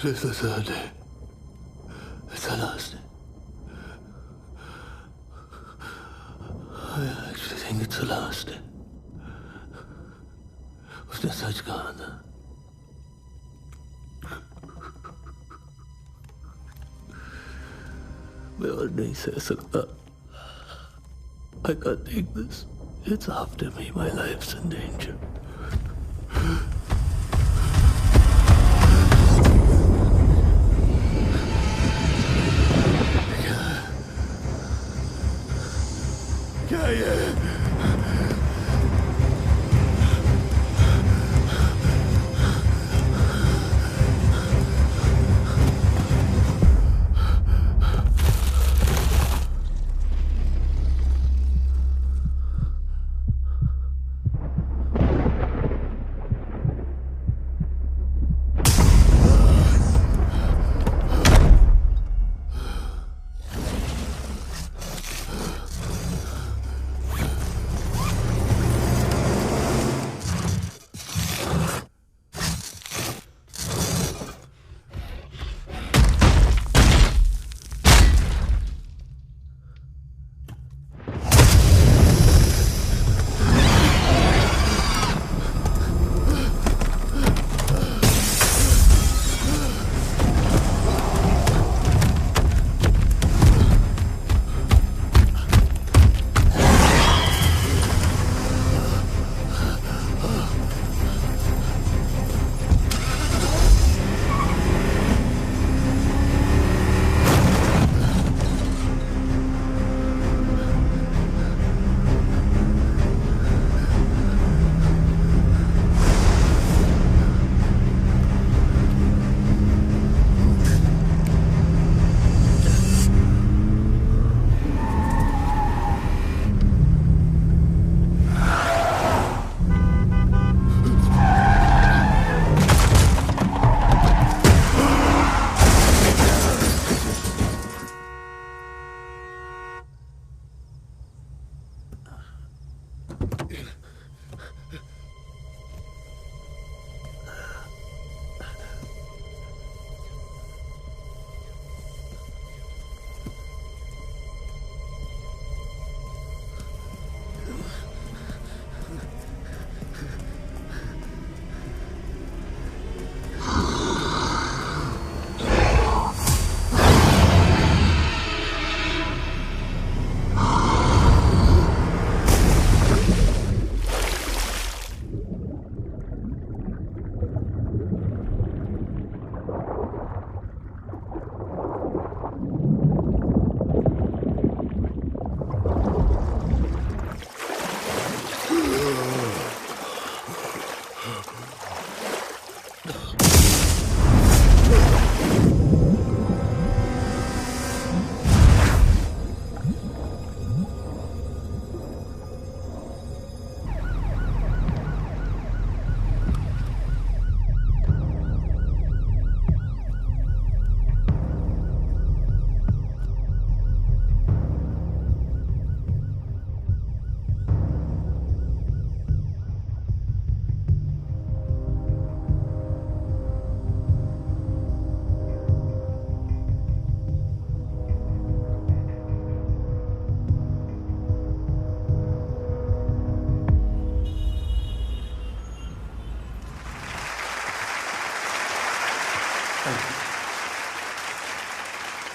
It's the last day. I actually think it's the last day. उसने सच कहा था. मैं और नहीं सह सकता. I can't take this. It's after me. My life's in danger. क्या ये?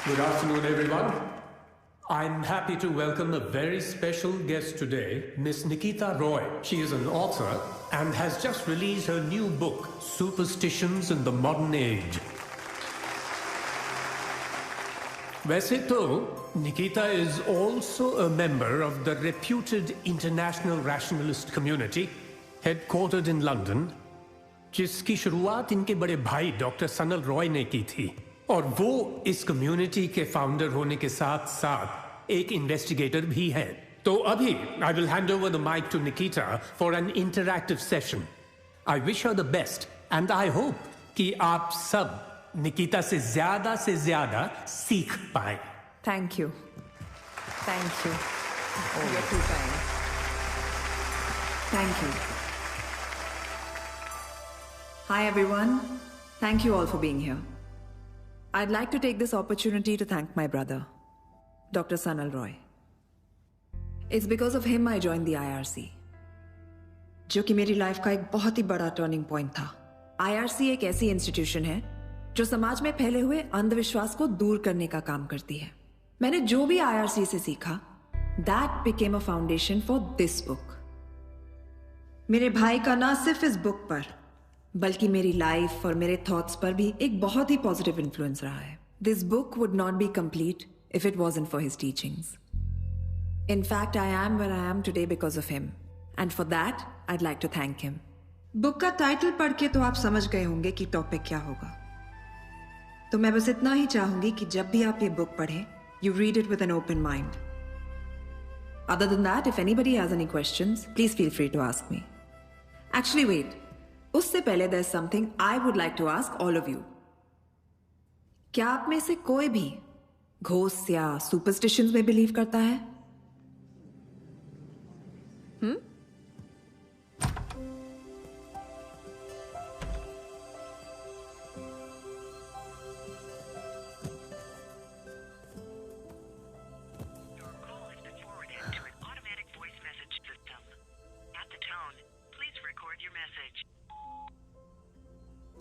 Good afternoon, everyone. I'm happy to welcome a very special guest today, Miss Nikita Roy. She is an author and has just released her new book, Superstitions in the Modern Age. वैसे तो Nikita is also a member of the reputed international rationalist community, headquartered in London, जिसकी शुरुआत इनके बड़े भाई doctor Sanal Roy ने की थी और वो इस कम्युनिटी के फाउंडर होने के साथ साथ एक इन्वेस्टिगेटर भी है। तो अभी I will hand over the mic to Nikita for an interactive session. I wish her the best and I hope कि आप सब निकिता से ज्यादा सीख पाए। Thank you. Thank you. Oh, you're too kind. Thank you. Hi everyone. Thank you all for being here. I'd like to take this opportunity to thank my brother, Dr. Sanal Roy. It's because of him I joined the IRC, जो कि मेरी life का एक बहुत ही बड़ा turning point था. IRC एक ऐसी इंस्टीट्यूशन है जो समाज में फैले हुए अंधविश्वास को दूर करने का काम करती है. मैंने जो भी IRC से सीखा, that became a foundation for this book. मेरे भाई का ना सिर्फ इस बुक पर बल्कि मेरी लाइफ और मेरे थॉट्स पर भी एक बहुत ही पॉजिटिव इन्फ्लुएंस रहा है. This book would not be complete if it wasn't for his teachings. In fact, I am where I am today because of him. And for that, I'd like to thank him. Book का title पढ़ के तो आप समझ गए होंगे कि topic क्या होगा. तो मैं बस इतना ही चाहूंगी कि जब भी आप ये बुक पढ़ें, you read it with an open mind. Other than that, if anybody has any questions, please feel free to ask me. Actually, wait. उससे पहले there's something I would like to ask all of you. क्या आप में से कोई भी ghost या superstitions में बिलीव करता है?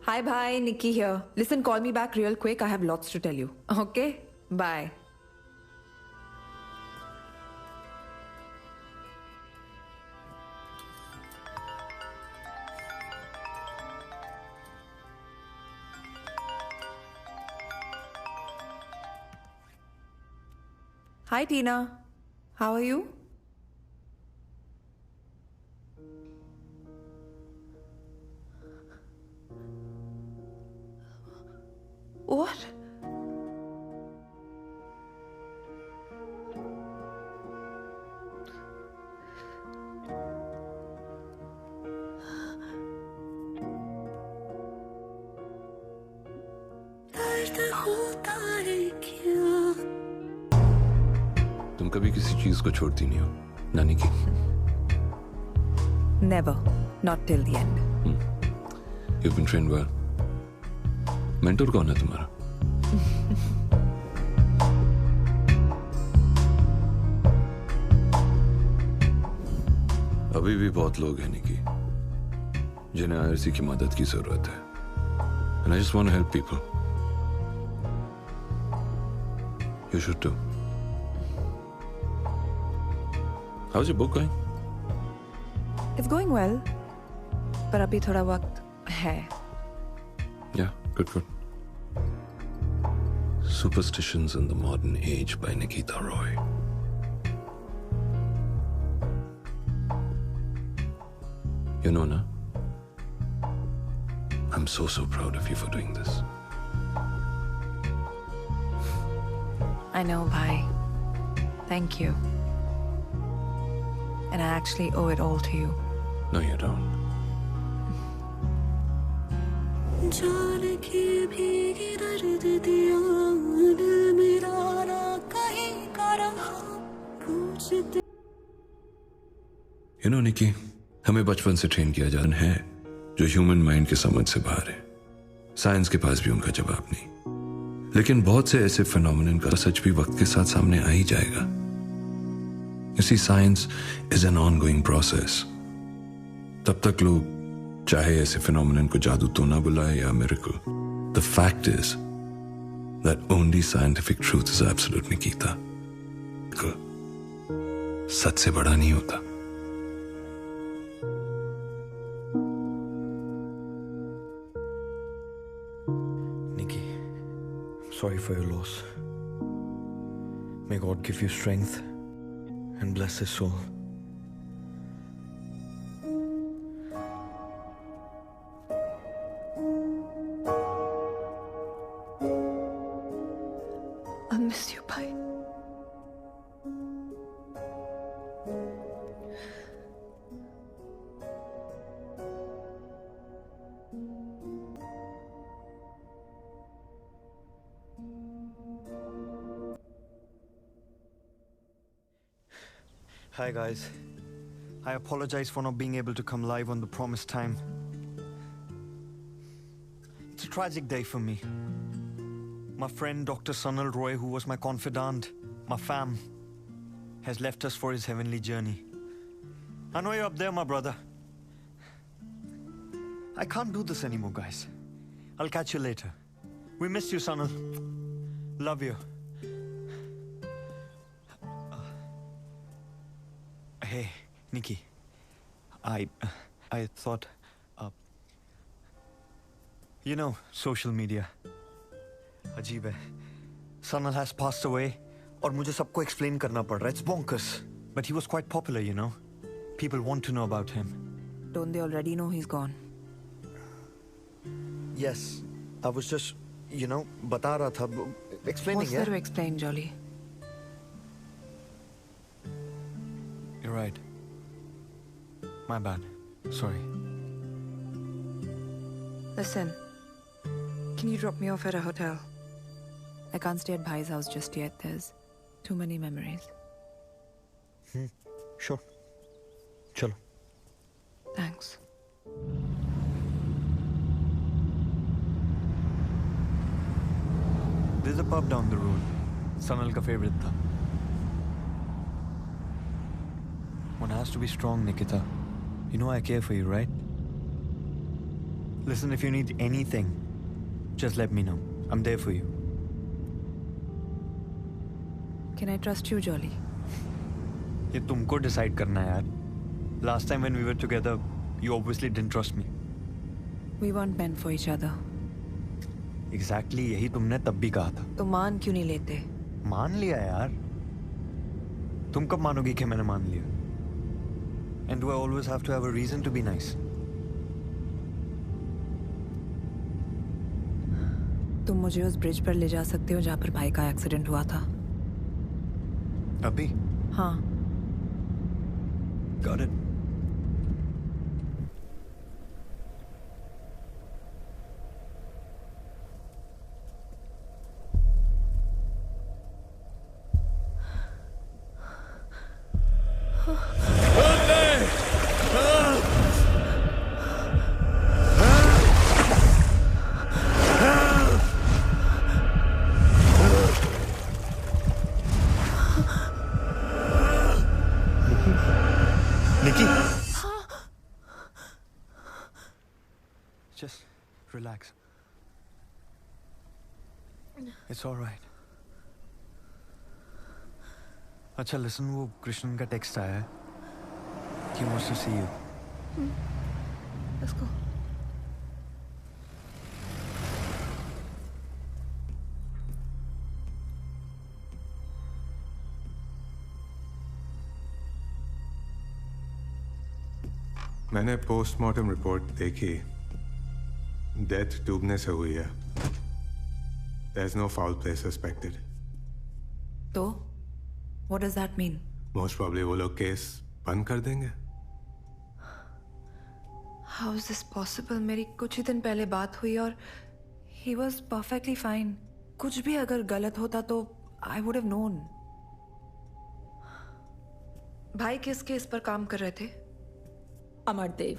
Hi, bye. Nikki here. Listen, call me back real quick. I have lots to tell you. Okay? Bye. Hi, Tina. How are you? What? तुम कभी किसी चीज को छोड़ती नहीं हो, नानी की? Never. Not till the end. You've been trained well. Mentor कौन है तुम्हारा? अभी भी बहुत लोग हैं निकी जिन्हें IRC की मदद की जरूरत है. And I just want to help people. You should too. How's your book going? It's going well. पर अभी थोड़ा वक्त है. Yeah, good. Superstitions in the Modern Age by Nikita Roy. You know, na? I'm so proud of you for doing this. I know, bhai. Thank you. And I actually owe it all to you. No, you don't. You know, निकी, हमें बचपन से train किया जाता है जो human mind के समझ से बाहर है. साइंस के पास भी उनका जवाब नहीं. लेकिन बहुत से ऐसे फिनोमिनन का सच भी वक्त के साथ सामने आ ही जाएगा. You see, science is an ongoing process. तब तक लोग चाहे ऐसे फिनोमिनन को जादू तो ना बुलाए या miracle. The fact is that only scientific truth is absolute, Nikita. सच से बड़ा नहीं होता. Nikki, I'm sorry for your loss. May God give you strength and bless his soul. I miss you, bhai. Hi guys. I apologize for not being able to come live on the promised time. It's a tragic day for me. My friend Dr. Sanal Roy, who was my confidant, my fam, has left us for his heavenly journey. I know you're up there, my brother. I can't do this anymore, guys. I'll catch you later. We miss you, Sanal. Love you. Hey, Nikki. I thought, you know, social media. अजीब है. Sanal has passed away, और मुझे सबको explain करना पड़ रहा है. It's bonkers. But he was quite popular, you know. People want to know about him. Don't they already know he's gone? Yes, I was just, you know, बता रहा था, explaining. What's there to explain, Jolly? You're right. My bad. Sorry. Listen, can you drop me off at a hotel? I can't stay at Bhai's house just yet. There's too many memories. Sure. Chalo. Thanks. There's a pub down the road. Sanal ka favorite tha. One has to be strong, Nikita. You know I care for you, right? Listen, if you need anything, just let me know. I'm there for you. Can I trust you, Jolly? ये तुमको decide करना है यार. Last time when we were together, you obviously didn't trust me. We weren't meant for each other. Exactly, यही तुमने तब भी कहा था. तो मान क्यों नहीं लेते? मान लिया यार. तुम कब मानोगी कि मैंने मान लिया? And do I always have to have a reason to be nice? तुम मुझे उस ब्रिज पर ले जा सकते हो जहाँ पर भाई का एक्सीडेंट हुआ था? अभी? हाँ. Got it. Nikki? Just relax. It's all right. अच्छा listen, वो कृष्णन का टेक्स्ट आया है. He wants to see you. Let's go. मैंने पोस्टमार्टम रिपोर्ट देखी. डेथ डूबने से हुई है. There's no foul play suspected. तो? What does that mean? Most probably वो लोग केस बंद कर देंगे. How is this possible? मेरी कुछ ही दिन पहले बात हुई और he was perfectly fine. कुछ भी अगर गलत होता तो I would have known. भाई किस केस पर काम कर रहे थे? Amardev.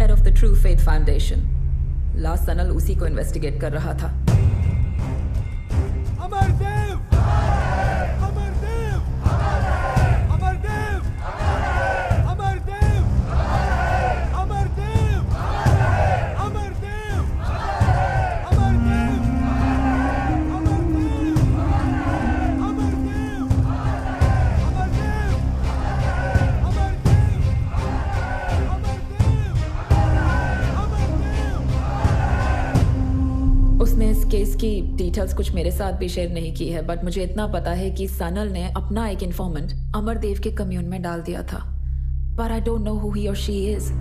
Head of the true faith foundation. Last Sanal उसी को इन्वेस्टिगेट कर रहा था. अमरदेव! अमरदेव! अमरदेव! अमरदेव! अमरदेव! अमरदेव! उसने इस केस की डिटेल्स कुछ मेरे साथ भी शेयर नहीं की है, बट मुझे इतना पता है कि सनल ने अपना एक इन्फॉर्मेंट अमरदेव के कम्यून में डाल दिया था. But I don't know who he और शी इज.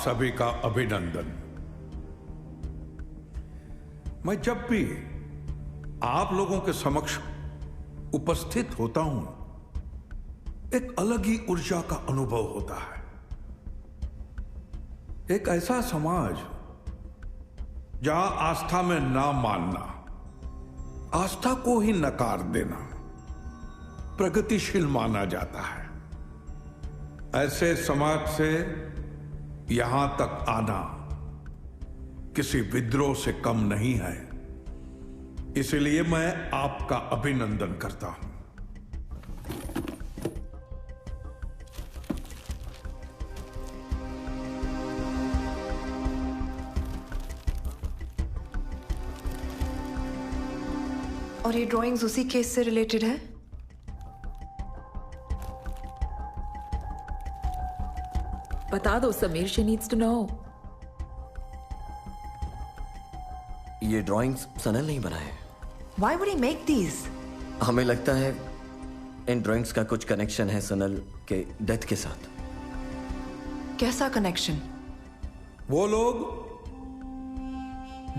सभी का अभिनंदन। मैं जब भी आप लोगों के समक्ष उपस्थित होता हूं, एक अलग ही ऊर्जा का अनुभव होता है। एक ऐसा समाज जहां आस्था में ना मानना, आस्था को ही नकार देना प्रगतिशील माना जाता है। ऐसे समाज से यहां तक आना किसी विद्रोह से कम नहीं है। इसलिए मैं आपका अभिनंदन करता हूं। और ये ड्राइंग्स उसी केस से रिलेटेड है? बता दो Sameer, she needs to know. ये ड्राइंग्स सनल नहीं बनाए। Why would he make these? हमें लगता है इन ड्राइंग्स का कुछ कनेक्शन है सनल के डेथ के साथ। कैसा कनेक्शन? वो लोग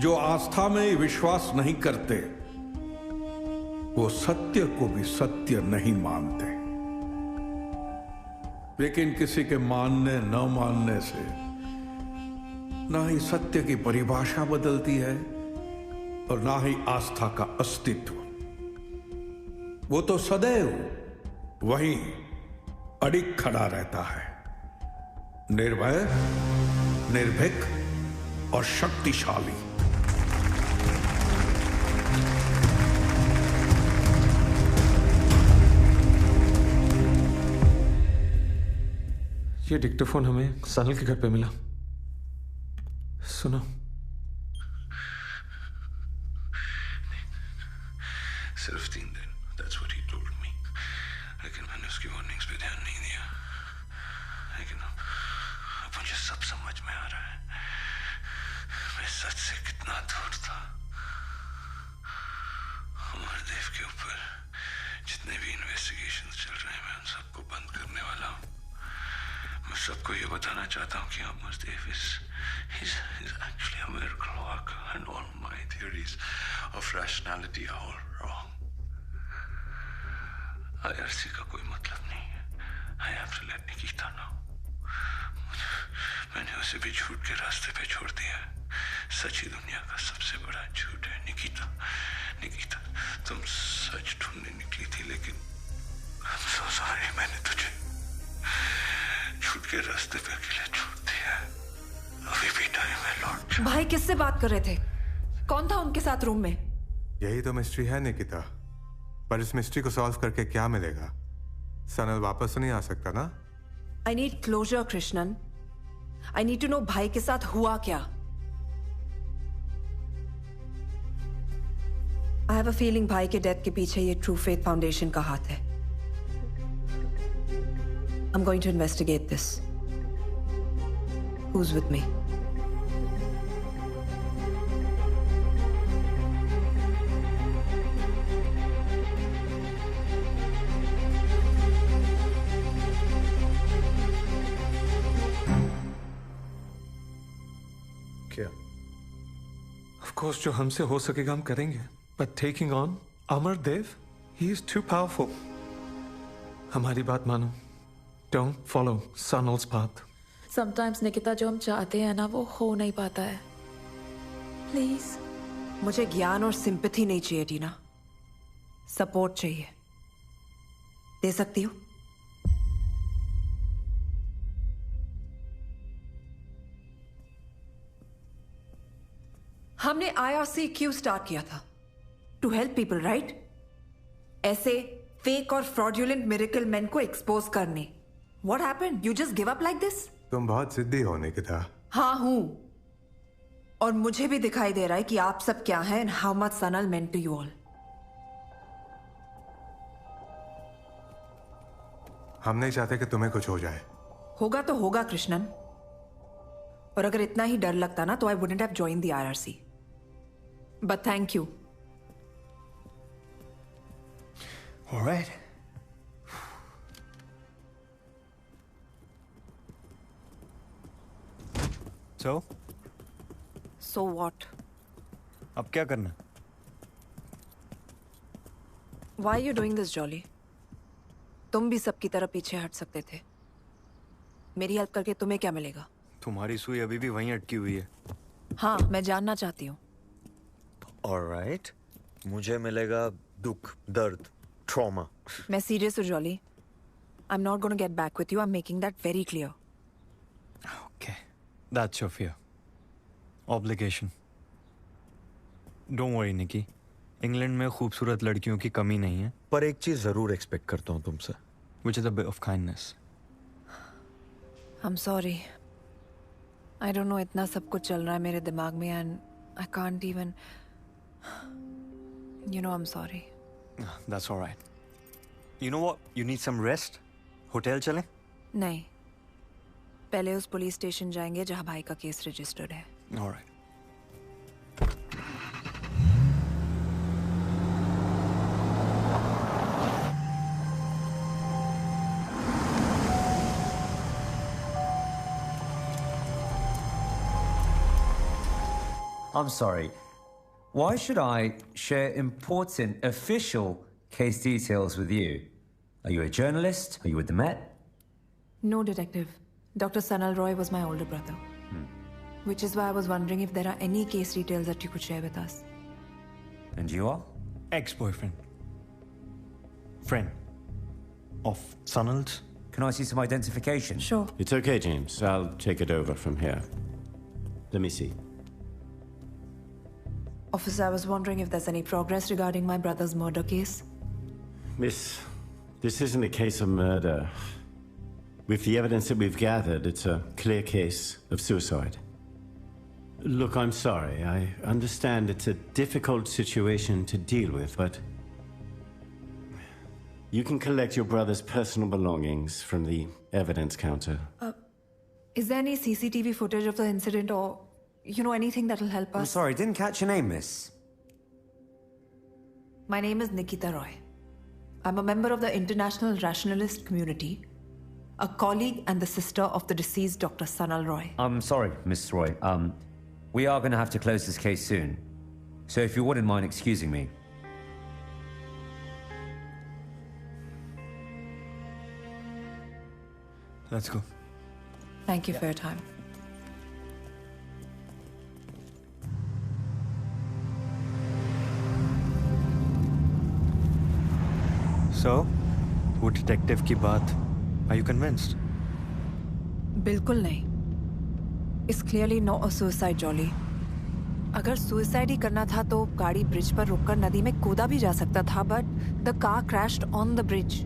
जो आस्था में विश्वास नहीं करते, वो सत्य को भी सत्य नहीं मानते। लेकिन किसी के मानने न मानने से ना ही सत्य की परिभाषा बदलती है और ना ही आस्था का अस्तित्व। वो तो सदैव वहीं अडिग खड़ा रहता है, निर्भय, निर्भीक और शक्तिशाली। ये डिक्टोफोन हमें सनल के घर पे मिला। सुनो। सिर्फ 3 दिन, that's what he told me. लेकिन मैंने उसकी वार्निंग्स पे ध्यान नहीं दिया। लेकिन अब मुझे सब समझ में आ रहा है, मैं सच से कितना दूर था। अमरदेव के ऊपर जितने भी इन्वेस्टिगेशंस चल रहे हैं, मैं उन सबको बंद करने वाला हूँ। मैं सबको ये बताना चाहता हूँ कि Amardev is actually a miracle worker and all my theories of rationality are all wrong. IRC का कोई मतलब नहीं है। I have to let Nikita know. मैंने उसे भी झूठ के रास्ते पे छोड़ दिया है। सच ही दुनिया का सबसे बड़ा झूठ है। निकिता, तुम सच ढूंढने निकली थी, लेकिन I'm so sorry, मैंने तुझे झूठ के रास्ते पे अकेले छोड़ दिया है। अभी भी टाइम है लौट। भाई किससे बात कर रहे थे? कौन था उनके साथ रूम में? यही तो मिस्ट्री है निकिता। पर इस मिस्ट्री को सॉल्व करके क्या मिलेगा? सनल वापस तो नहीं आ सकता ना? I need closure, Krishnan. I need to know भाई के साथ हुआ क्या। I have a feeling भाई के डेथ के पीछे ये ट्रू फेथ फाउंडेशन का हाथ है। I'm going to investigate this. Who's with me? क्या? Of course, जो हमसे हो सकेगा हम करेंगे। But taking on Amardev, he is too powerful. हमारी बात मानो। Don't follow Sanal's path. Sometimes Nikita, जो हम चाहते हैं ना, वो हो नहीं पाता है। प्लीज। मुझे ज्ञान और सिंपैथी नहीं चाहिए टीना, सपोर्ट चाहिए। दे सकती हो? हमने IRC क्यों स्टार्ट किया था? To help people, right? ऐसे फेक और फ्रॉडुलेंट मिरेकल मैन को एक्सपोज करने। What happened? You just give up like this? तुम बहुत जिद्दी हो निकिता। हाँ हूं, और मुझे भी दिखाई दे रहा है कि आप सब क्या हैं and how much Sanal meant to you all. हम नहीं चाहते कि तुम्हें कुछ हो जाए। होगा तो होगा कृष्णन, और अगर इतना ही डर लगता ना तो I wouldn't have joined the IRC. But thank you. All right. So? So what? अब क्या करना? Why are you doing this, Jolly? तुम भी सबकी तरह पीछे हट सकते थे। मेरी हेल्प करके तुम्हें क्या मिलेगा? तुम्हारी सुई अभी भी वहीं अटकी हुई है। हाँ, मैं जानना चाहती हूँ। Alright. मुझे मिलेगा दुख, दर्द, trauma. मैं सीरियस हूँ, jolly. I'm not going to get back with you. I'm making that very clear. Okay. That's your fear. Obligation. Don't worry, Nikki. England में खूबसूरत लड़कियों की कमी नहीं है, पर एक चीज जरूर एक्सपेक्ट करता हूँ तुमसे, which is a bit of kindness. I'm sorry. I don't know, इतना सब कुछ चल रहा है मेरे दिमाग में and I can't even. You know, I'm sorry. That's all right. You know what? You need some rest. Hotel चलें? नहीं, पहले उस पुलिस स्टेशन जाएंगे जहाँ भाई का केस रजिस्टर्ड है। All right. I'm sorry. Why should I share important official case details with you? Are you a journalist? Are you with the Met? No, Detective. Dr. Sanal Roy was my older brother. Which is why I was wondering if there are any case details that you could share with us. And you are? Ex-boyfriend. Friend. Of Sanal's. Can I see some identification? Sure. It's okay, James. I'll take it over from here. Let me see. Officer, I was wondering if there's any progress regarding my brother's murder case. Miss, this isn't a case of murder. With the evidence that we've gathered, it's a clear case of suicide. Look, I'm sorry. I understand it's a difficult situation to deal with, but you can collect your brother's personal belongings from the evidence counter. Is there any CCTV footage of the incident or, you know, anything that'll help I'm us? sorry, didn't catch your name, miss. My name is Nikita Roy. I'm a member of the International Rationalist Community, a colleague and the sister of the deceased Dr. Sanal Roy. I'm sorry, Miss Roy. We are going to have to close this case soon. So if you wouldn't mind excusing me. Let's go. Thank you for your time. So, वो detective की बात, are you convinced? बिल्कुल नहीं. It's clearly not a suicide, Jolly. अगर suicide ही करना था तो गाड़ी ब्रिज पर रुककर नदी में कूदा भी जा सकता था, but the car crashed on the bridge.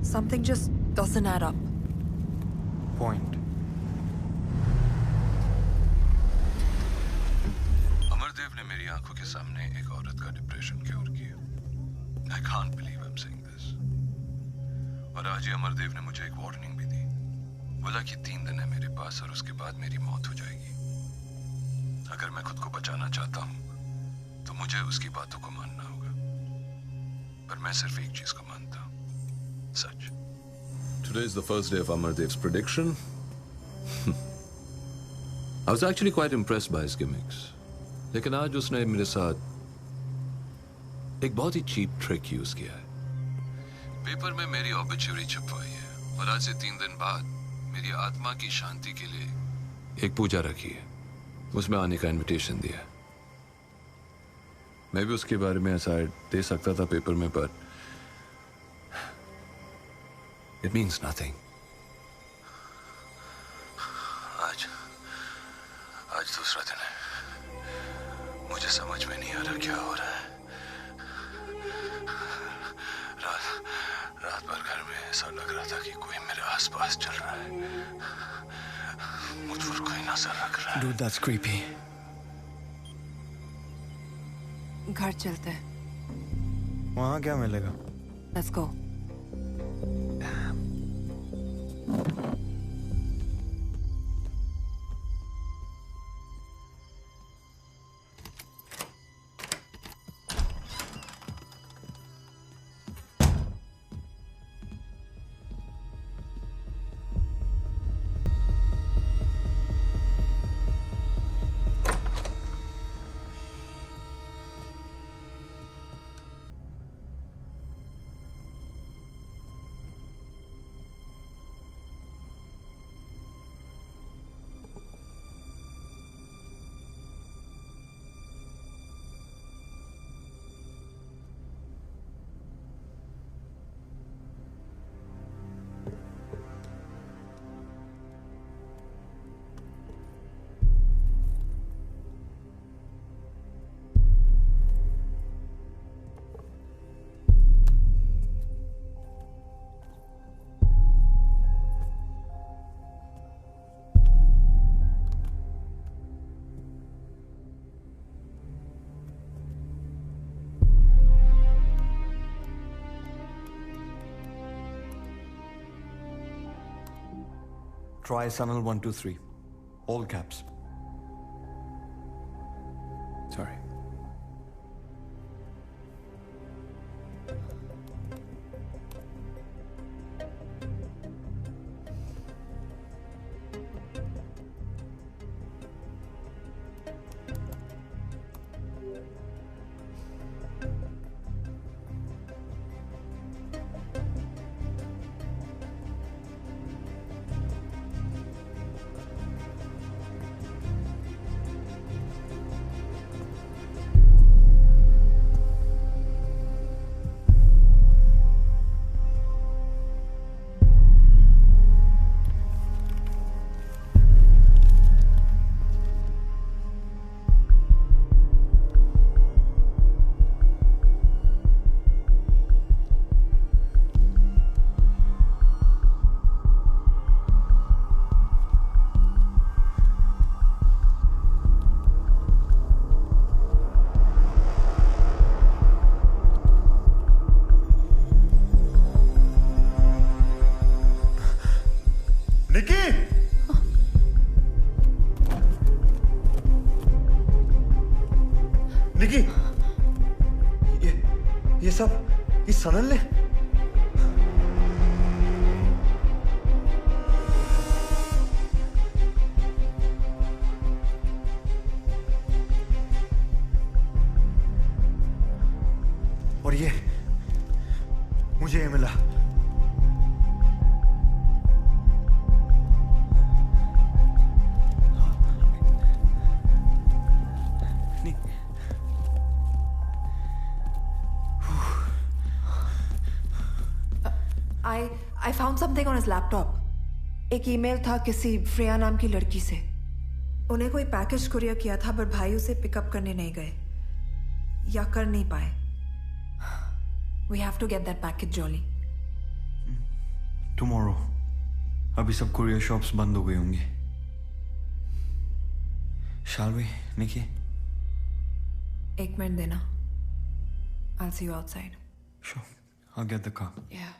Something just doesn't add up. Point. Amardev ने मेरी आंखों के सामने एक औरत का डिप्रेशन क्योर किया. I can't believe I'm saying this. और आज ही अमरदेव ने मुझे एक वार्निंग भी दी. बोला कि 3 दिन है मेरे पास और उसके बाद मेरी मौत हो जाएगी. अगर मैं खुद को बचाना चाहता हूं तो मुझे उसकी बातों को मानना होगा. पर मैं सिर्फ एक चीज को मानता हूं, सच. Today is the first day of Amardev's prediction. I was actually quite impressed by his gimmicks. लेकिन आज उसने मेरे साथ एक बहुत ही चीप ट्रिक यूज किया है. पेपर में मेरी ऑबिचुरी छपवाई है और आज से 3 दिन बाद मेरी आत्मा की शांति के लिए एक पूजा रखी है. उसमें आने का इनविटेशन दिया. मैं भी उसके बारे में ऐसा दे सकता था पेपर में, पर इट मीन्स नथिंग. आज दूसरा दिन है. मुझे समझ में नहीं आ रहा क्या हो रहा है. रात भर घर में ऐसा लग रहा था कि कोई मेरे आसपास चल रहा है. मुझ पर कोई नजर रख रहा है. Dude, that's creepy. घर चलते हैं. वहाँ क्या मिलेगा? Let's go. Try Sanal 123. All caps. Sorry. निकी! निकी! ये सब इस सनल ने? और ये मुझे ये मिला। I found something on his laptop. एक ईमेल था किसी फ्रेया नाम की लड़की से। उन्हें कोई पैकेज कुरियर किया था पर भाई उसे पिकअप करने नहीं गए या कर नहीं पाए। We have to get that package, Jolly. Tomorrow. अभी सब कुरियर शॉप्स बंद हो गई होंगी। Shall we, Nikki? एक मिनट देना। I'll see you outside. Sure. I'll get the car. Yeah.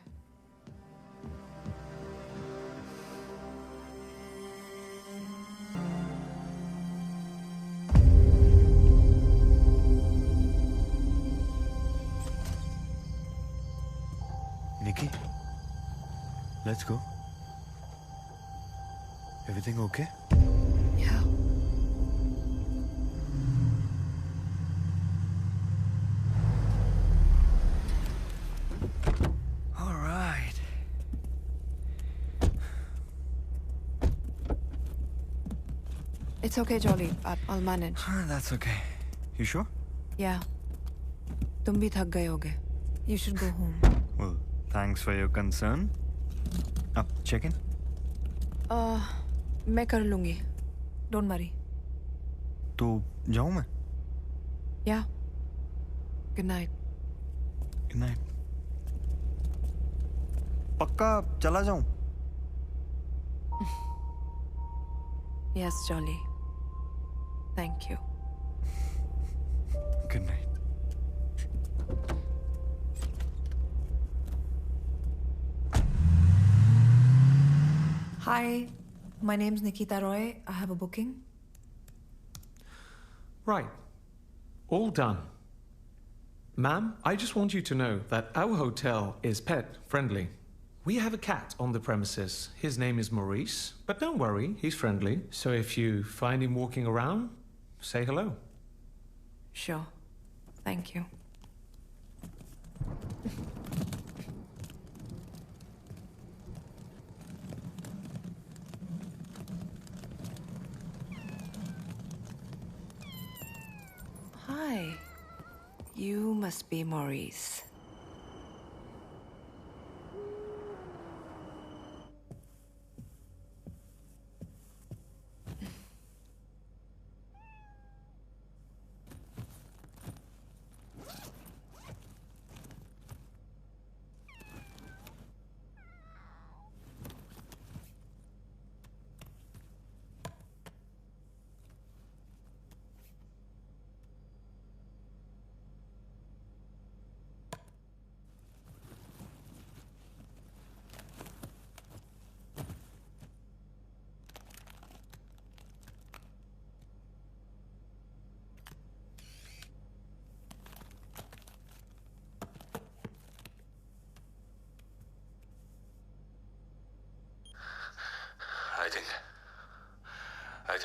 Nikki, let's go. Everything okay? Yeah. All right. It's okay, Jolly. I'll manage. That's okay. You sure? Yeah. तुम भी थक गए होगे. You should go home. Well, thanks for your concern. Up, check in. मैं कर लूंगी. Don't worry. तो जाऊं मैं? Yeah. Good night. Good night. पक्का चला जाऊं? Yes, Jolly. Thank you. Good night. Hi, my name's Nikita Roy. I have a booking. Right. All done. Ma'am, I just want you to know that our hotel is pet friendly. We have a cat on the premises. His name is Maurice, but don't worry, he's friendly. So if you find him walking around, say hello. Sure. Thank you. Hi. You must be Maurice.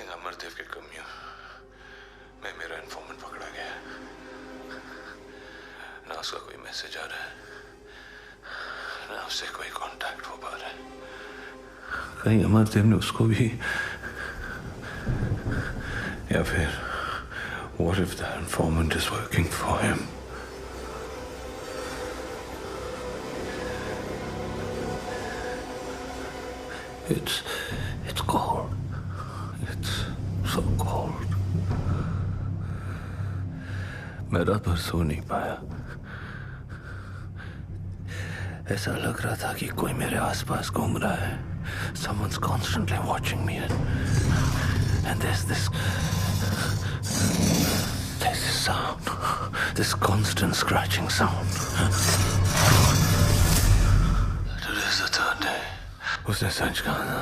Think Amardev के कमियों में मेरा informant पकड़ा गया। ना उसका कोई message आ रहा है, ना उससे कोई कांटेक्ट हो पा रहा है। कहीं अमरदेव ने उसको भी, या फिर what if the informant is working for him? It's cold. It's so cold. मैं रात भर सो नहीं पाया। ऐसा लग रहा था कि कोई मेरे आसपास घूम रहा है। Someone's constantly watching me, and there's this sound, this constant scratching sound. Today's the third day. उसने सच कहा ना।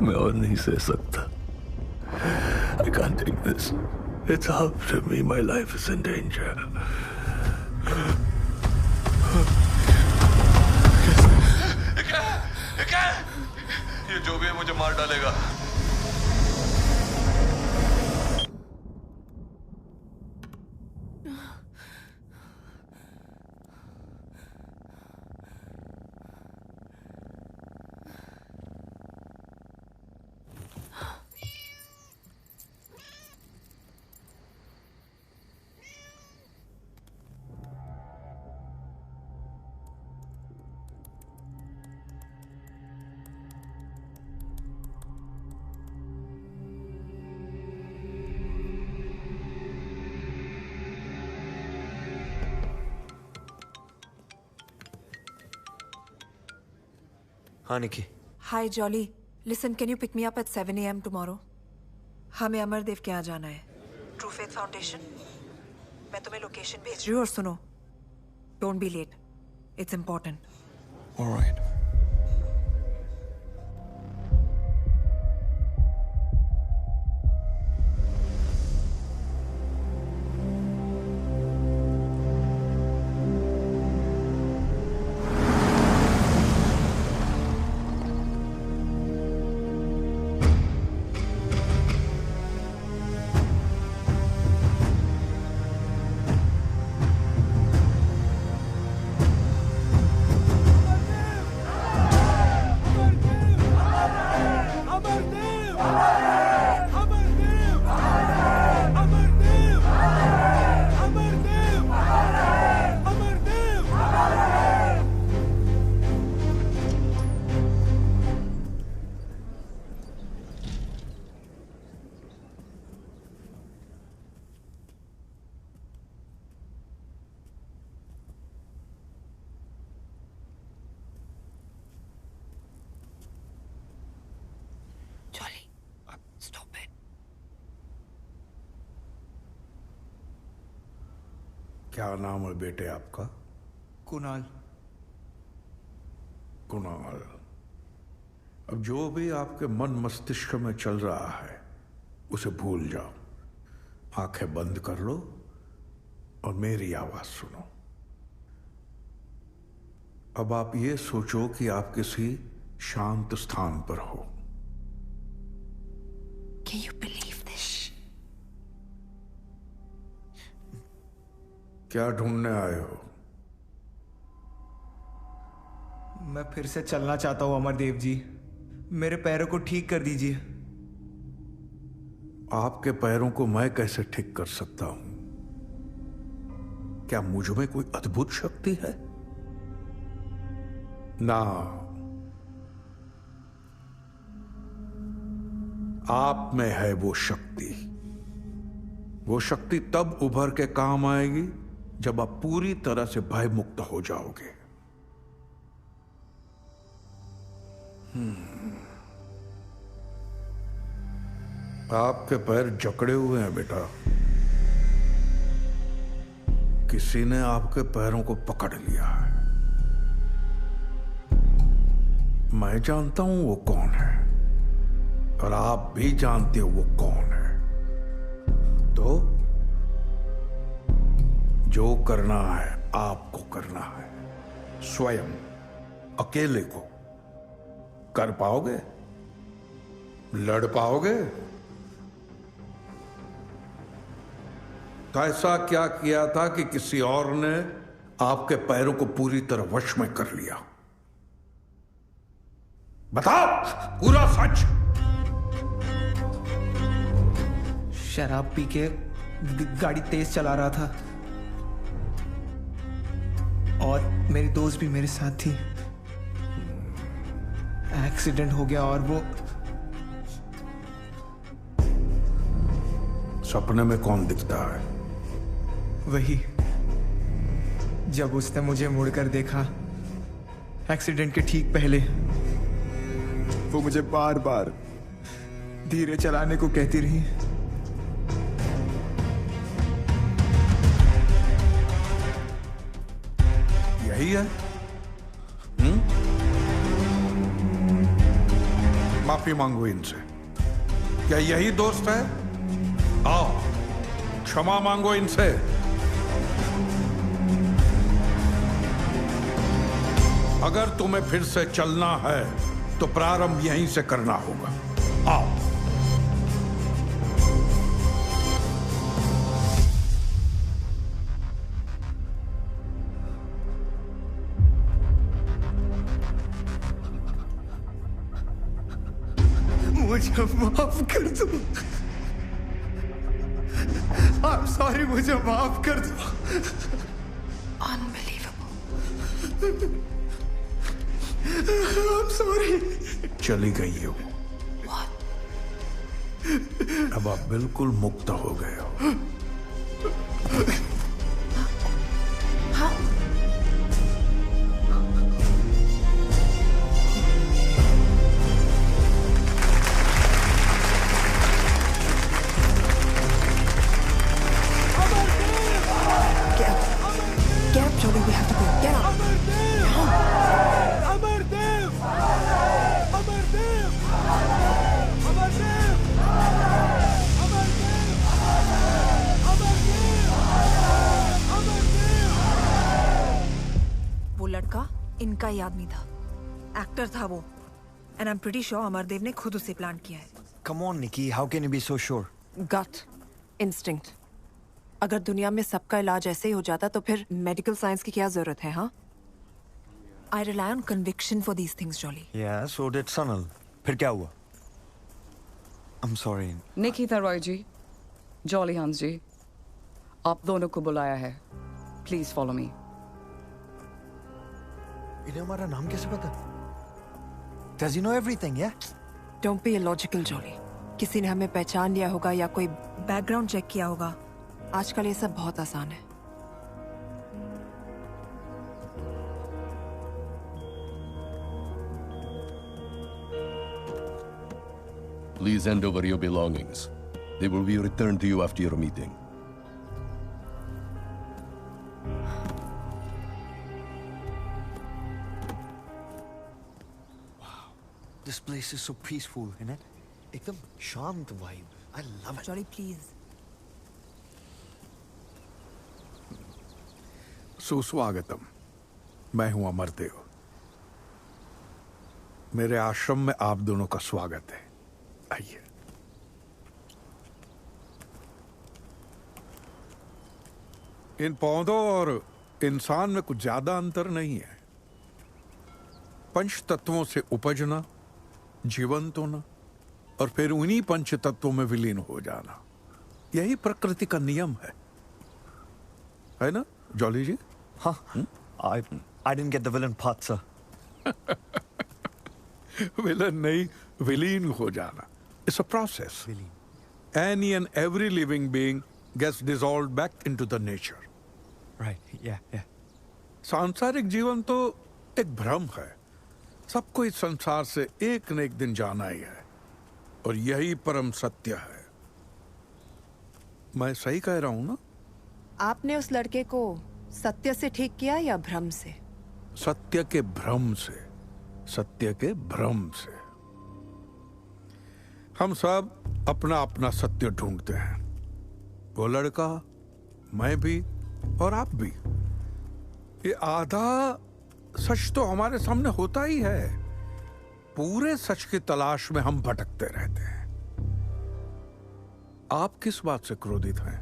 मैं और नहीं सह सकता। I can't take this. It's after me. My life is in danger. क्या? ये जो भी है मुझे मार डालेगा। हाँ निकी। Hi Jolly. Listen, can you pick me up at 7 a.m. tomorrow? हमें अमरदेव के यहाँ जाना है। True Faith Foundation. मैं तुम्हें लोकेशन भेज रही हूँ और सुनो। Don't be late. It's important. All right. क्या नाम है बेटे आपका? कुणाल। कुणाल, अब जो भी आपके मन मस्तिष्क में चल रहा है उसे भूल जाओ। आंखें बंद कर लो और मेरी आवाज सुनो। अब आप ये सोचो कि आप किसी शांत स्थान पर हो। Can you believe this? क्या ढूंढने आए हो? मैं फिर से चलना चाहता हूं अमरदेव जी। मेरे पैरों को ठीक कर दीजिए। आपके पैरों को मैं कैसे ठीक कर सकता हूं? क्या मुझ में कोई अद्भुत शक्ति है? ना, आप में है वो शक्ति। वो शक्ति तब उभर के काम आएगी जब आप पूरी तरह से भयमुक्त हो जाओगे। आपके पैर जकड़े हुए हैं बेटा। किसी ने आपके पैरों को पकड़ लिया है। मैं जानता हूं वो कौन है और आप भी जानते हो वो कौन है। तो जो करना है आपको करना है, स्वयं। अकेले को कर पाओगे? लड़ पाओगे? तो ऐसा क्या किया था कि किसी और ने आपके पैरों को पूरी तरह वश में कर लिया? बताओ पूरा सच। शराब पी के गाड़ी तेज चला रहा था और मेरी दोस्त भी मेरे साथ थी। एक्सीडेंट हो गया और वो सपने में कौन दिखता है? वही, जब उसने मुझे मुड़कर देखा एक्सीडेंट के ठीक पहले, वो मुझे बार बार धीरे चलाने को कहती रही। यही है? माफी मांगो इनसे। क्या यही दोस्त है? आओ क्षमा मांगो इनसे। अगर तुम्हें फिर से चलना है तो प्रारंभ यहीं से करना होगा। आओ। मुझे माफ कर दो। I'm sorry, मुझे माफ कर दो। Unbelievable. I'm sorry. चली गई हो। अब आप बिल्कुल मुक्त हो गए हो। इनका ही आदमी था, एक्टर था वो, and I am pretty sure Amardev ने खुद उसे प्लान किया है। Come on, Nikki, how can you be so sure? Gut instinct. अगर दुनिया में सबका इलाज ऐसे ही हो जाता तो फिर मेडिकल साइंस की क्या जरूरत है? हाँ, I rely on conviction for these things, Jolly. Yeah, so did Sanal. फिर क्या हुआ? I'm sorry. निकिता रॉय जी, जॉली हंस जी, आप दोनों को बुलाया है। Please follow me. इन्हें हमारा नाम कैसे पता? Does he know everything, yeah? Don't be illogical, jolly. किसी ने हमें पहचान लिया होगा या कोई बैकग्राउंड चेक किया होगा। आजकल ये सब बहुत आसान है। Please hand over your belongings. They will be returned to you after your meeting. This place is so peaceful, isn't it? एकदम शांत vibe. I love it. Jolly please. सुस्वागतम। मैं हूं अमरदेव। मेरे आश्रम में आप दोनों का स्वागत है। आइए। इन पौधों और इंसान में कुछ ज्यादा अंतर नहीं है। पंच तत्वों से उपजना, जीवंत होना और फिर उन्हीं पंच तत्वों में विलीन हो जाना, यही प्रकृति का नियम है ना जॉली जी? हाँ। I didn't get the villain part, sir. Villain नहीं, विलीन हो जाना। It's a process. Any and every living being gets dissolved back into the nature. Right. Yeah. Yeah. सांसारिक जीवन तो एक भ्रम है। सबको इस संसार से एक न एक दिन जाना ही है और यही परम सत्य है। मैं सही कह रहा हूं ना? आपने उस लड़के को सत्य से ठीक किया या भ्रम से? सत्य के भ्रम से। सत्य के भ्रम से। हम सब अपना अपना सत्य ढूंढते हैं। वो लड़का, मैं भी और आप भी। ये आधा सच तो हमारे सामने होता ही है। पूरे सच की तलाश में हम भटकते रहते हैं। आप किस बात से क्रोधित हैं?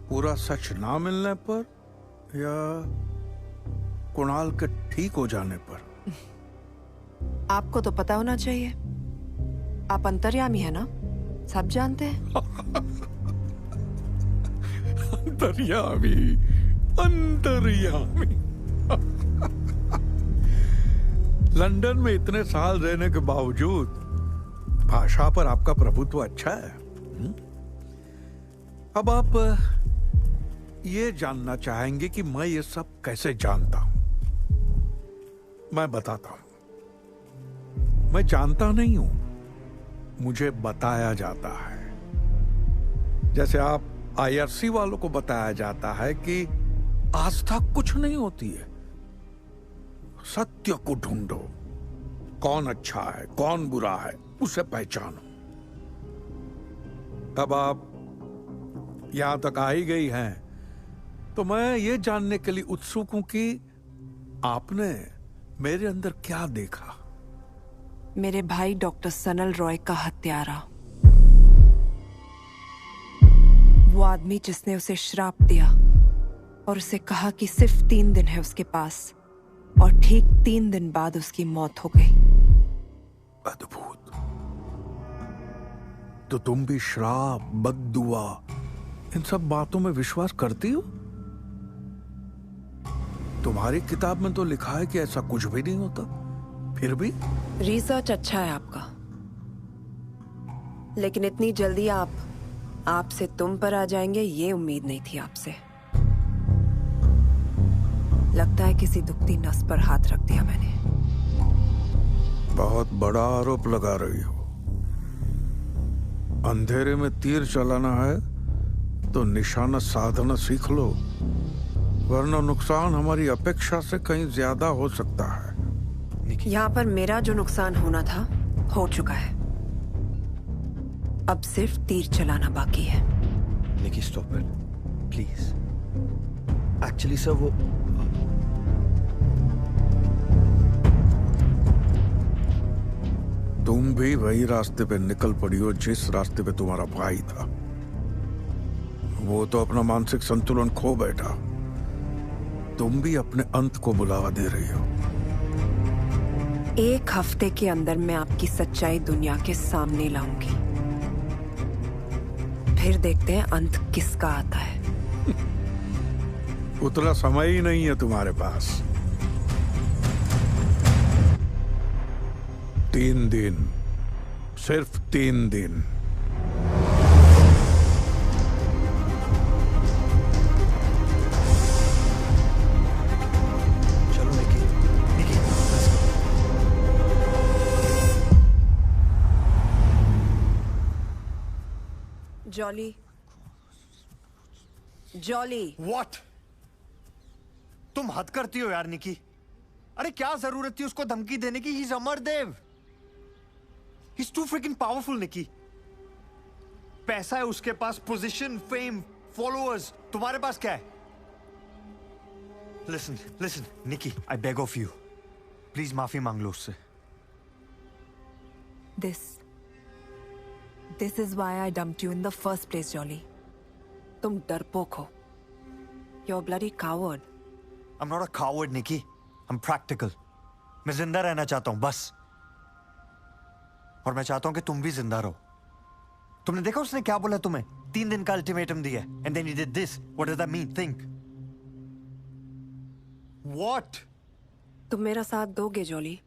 पूरा सच ना मिलने पर या कुणाल के ठीक हो जाने पर? आपको तो पता होना चाहिए। आप अंतर्यामी है ना, सब जानते हैं। अंतर्यामी, अंतर्यामी। लंदन में इतने साल रहने के बावजूद भाषा पर आपका प्रभुत्व अच्छा है। अब आप ये जानना चाहेंगे कि मैं ये सब कैसे जानता हूं। मैं बताता हूं। मैं जानता नहीं हूं, मुझे बताया जाता है। जैसे आप आईआरसी वालों को बताया जाता है कि आस्था कुछ नहीं होती है, सत्य को ढूंढो, कौन अच्छा है कौन बुरा है उसे पहचानो। अब आप यहां तक आ ही गई हैं, तो मैं ये जानने के लिए उत्सुक हूं कि आपने मेरे अंदर क्या देखा। मेरे भाई डॉक्टर सनल रॉय का हत्यारा, वो आदमी जिसने उसे श्राप दिया और उसे कहा कि सिर्फ 3 दिन है उसके पास, और ठीक 3 दिन बाद उसकी मौत हो गई। अद्भुत। तो तुम भी श्राप, बद्दुआ, इन सब बातों में विश्वास करती हो? तुम्हारी किताब में तो लिखा है कि ऐसा कुछ भी नहीं होता, फिर भी? रिसर्च अच्छा है आपका, लेकिन इतनी जल्दी आप से तुम पर आ जाएंगे ये उम्मीद नहीं थी आपसे। लगता है किसी दुखती नस पर हाथ रख दिया मैंने। बहुत बड़ा आरोप लगा रही हो। अंधेरे में तीर चलाना है तो निशाना साधना सीख लो, वरना नुकसान हमारी अपेक्षा से कहीं ज्यादा हो सकता है। यहाँ पर मेरा जो नुकसान होना था हो चुका है, अब सिर्फ तीर चलाना बाकी है। Nikki stop it please. Actually sir वो तुम भी वही रास्ते पे निकल पड़ी हो जिस रास्ते पे तुम्हारा भाई था। वो तो अपना मानसिक संतुलन खो बैठा, तुम भी अपने अंत को बुलावा दे रही हो। 1 हफ्ते के अंदर मैं आपकी सच्चाई दुनिया के सामने लाऊंगी, फिर देखते हैं अंत किसका आता है। उतना समय ही नहीं है तुम्हारे पास। 3 दिन, सिर्फ 3 दिन। चलो निकी, निकी जॉली, जॉली। व्हाट? तुम हद करती हो यार निकी। अरे क्या जरूरत थी उसको धमकी देने की? He is Amardev. He's too freaking powerful, निकी। पैसा है उसके पास, पोजीशन, फेम, फॉलोअर्स। तुम्हारे पास क्या है? Listen, listen, Niki, I beg of you, please माफी मांग लो उससे। This is why I dumped you in the first place, Jolly. तुम डरपोक हो। You're a bloody coward. I'm not a coward, Nikki. I'm practical. मैं जिंदा रहना चाहता हूं बस। और मैं चाहता हूं कि तुम भी जिंदा रहो। तुमने देखा उसने क्या बोला तुम्हें? 3 दिन का अल्टीमेटम दिया, and then you did this. What does that mean? Think. What? तुम मेरा साथ दोगे जॉली?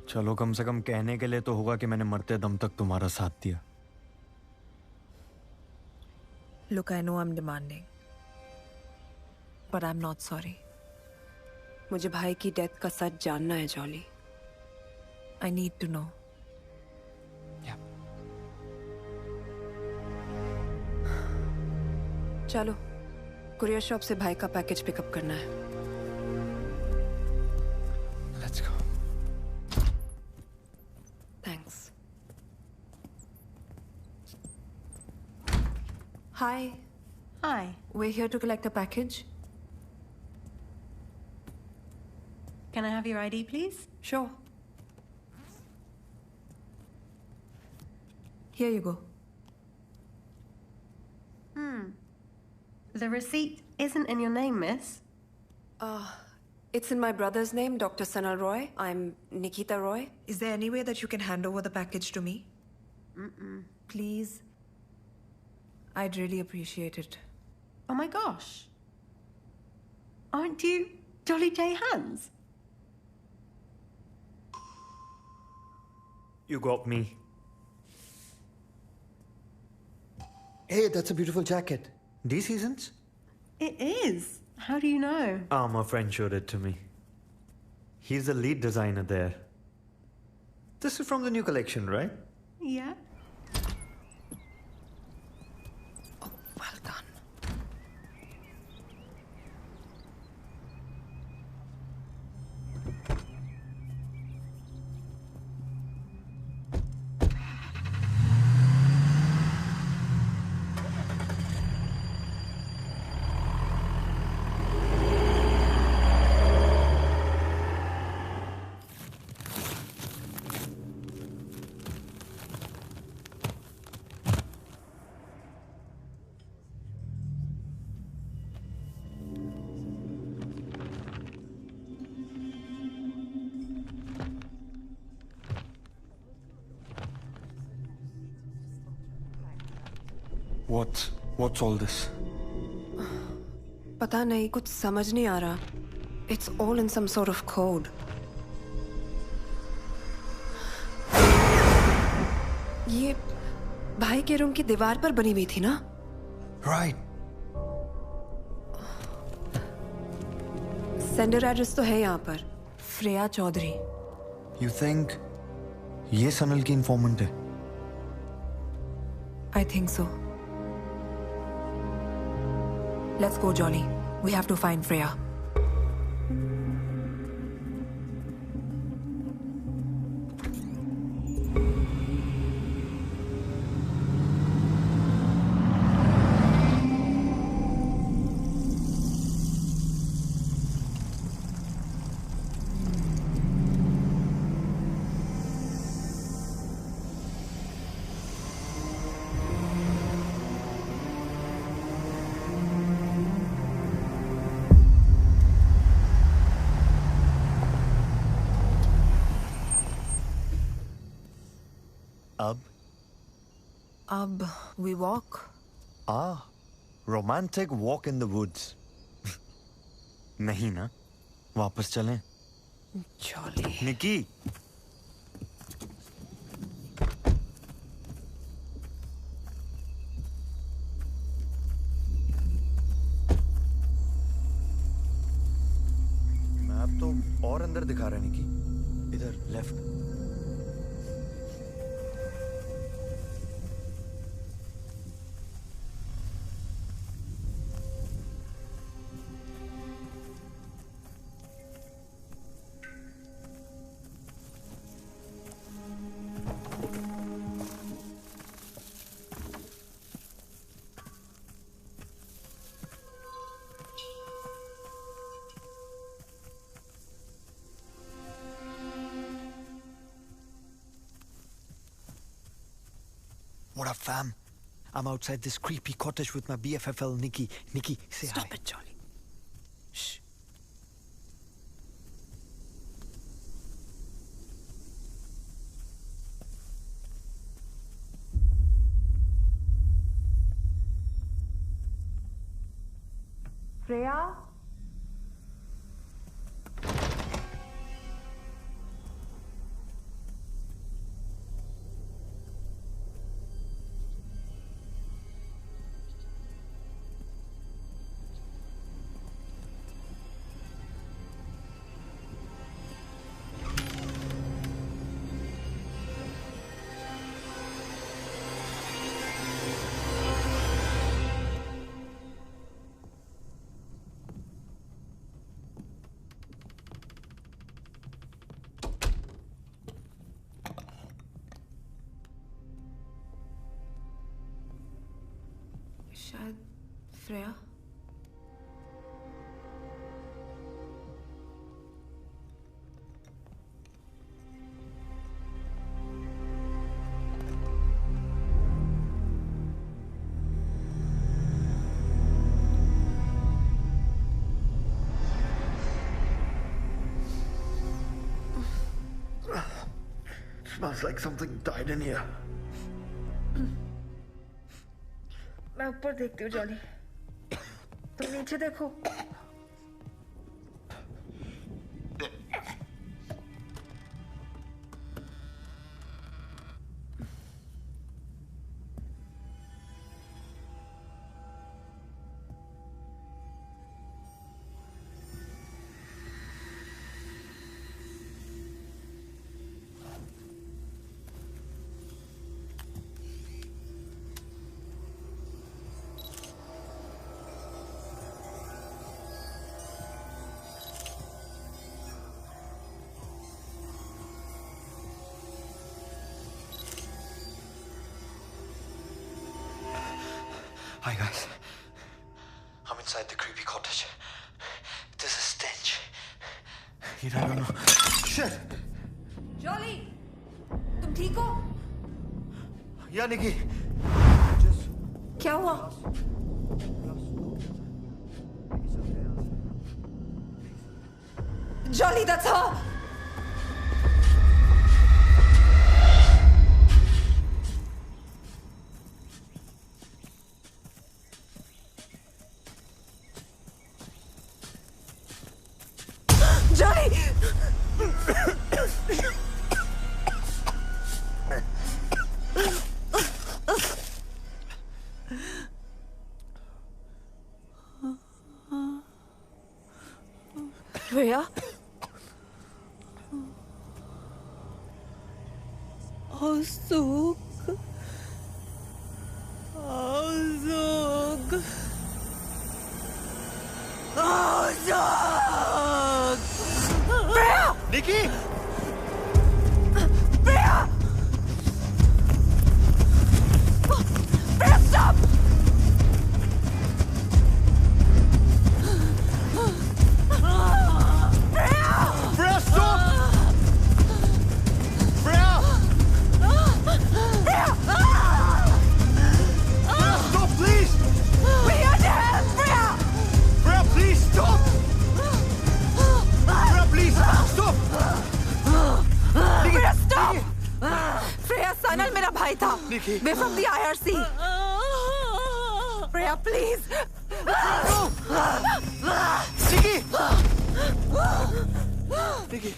चलो कम से कम कहने के लिए तो होगा कि मैंने मरते दम तक तुम्हारा साथ दिया। Look, I know I'm demanding, but I'm not sorry. मुझे भाई की डेथ का सच जानना है jolly. I need to know. चलो, कुरियर शॉप से भाई का पैकेज पिकअप करना है। Let's go. Thanks. Hi. Hi. We're here to collect a package. Can I have your ID, please? Sure. Here you go. The receipt isn't in your name, miss. It's in my brother's name, Dr. Sanal Roy. I'm Nikita Roy. Is there any way that you can hand over the package to me? Please. I'd really appreciate it. Oh my gosh. Aren't you Jolly J. Hands? You got me. Hey, that's a beautiful jacket. These seasons? It is. How do you know? My friend showed it to me. He's the lead designer there. This is from the new collection, right? Yeah. Well done. What's all this? पता नहीं, कुछ समझ नहीं आ रहा. It's all in some sort of code. ये भाई के room की दीवार पर बनी हुई थी ना? Right. सेंडर एड्रेस तो है यहाँ पर. श्रेया चौधरी. You think ये सनल की इंफॉर्मेंट है? I think so. Let's go, Jolly. We have to find Freya. अब we walk. Romantic walk in the woods. नहीं ना? वापस चलें? Jolly. निकी. मैप तो और अंदर दिखा रहा है निकी. इधर left. What up, fam? I'm outside this creepy cottage with my BFFL, Nikki. Nikki, say hi. Stop it, Jolly. Shh. Freya? शायद Freya. Smells like something died in here. मैं ऊपर देखती हूँ जॉली, तुम नीचे देखो। Hi guys. I'm inside the creepy cottage. There's a stench. You know, I don't know. Shit! Jolly, तुम ठीक हो? Yeah, Nikki. क्या हुआ? Jolly, that's her. Freya? Azog. Azog. Azog. Freya! Nikki! Freya! Freya, stop! Freya, stop! Freya! Freya! Freya, stop, please! We're here to help, Freya! Freya, please, stop! Freya, please, stop! Freya, stop! Freya, Sanal मेरा भाई था. We're from the IRC. Freya, please! Nikki! Nikki!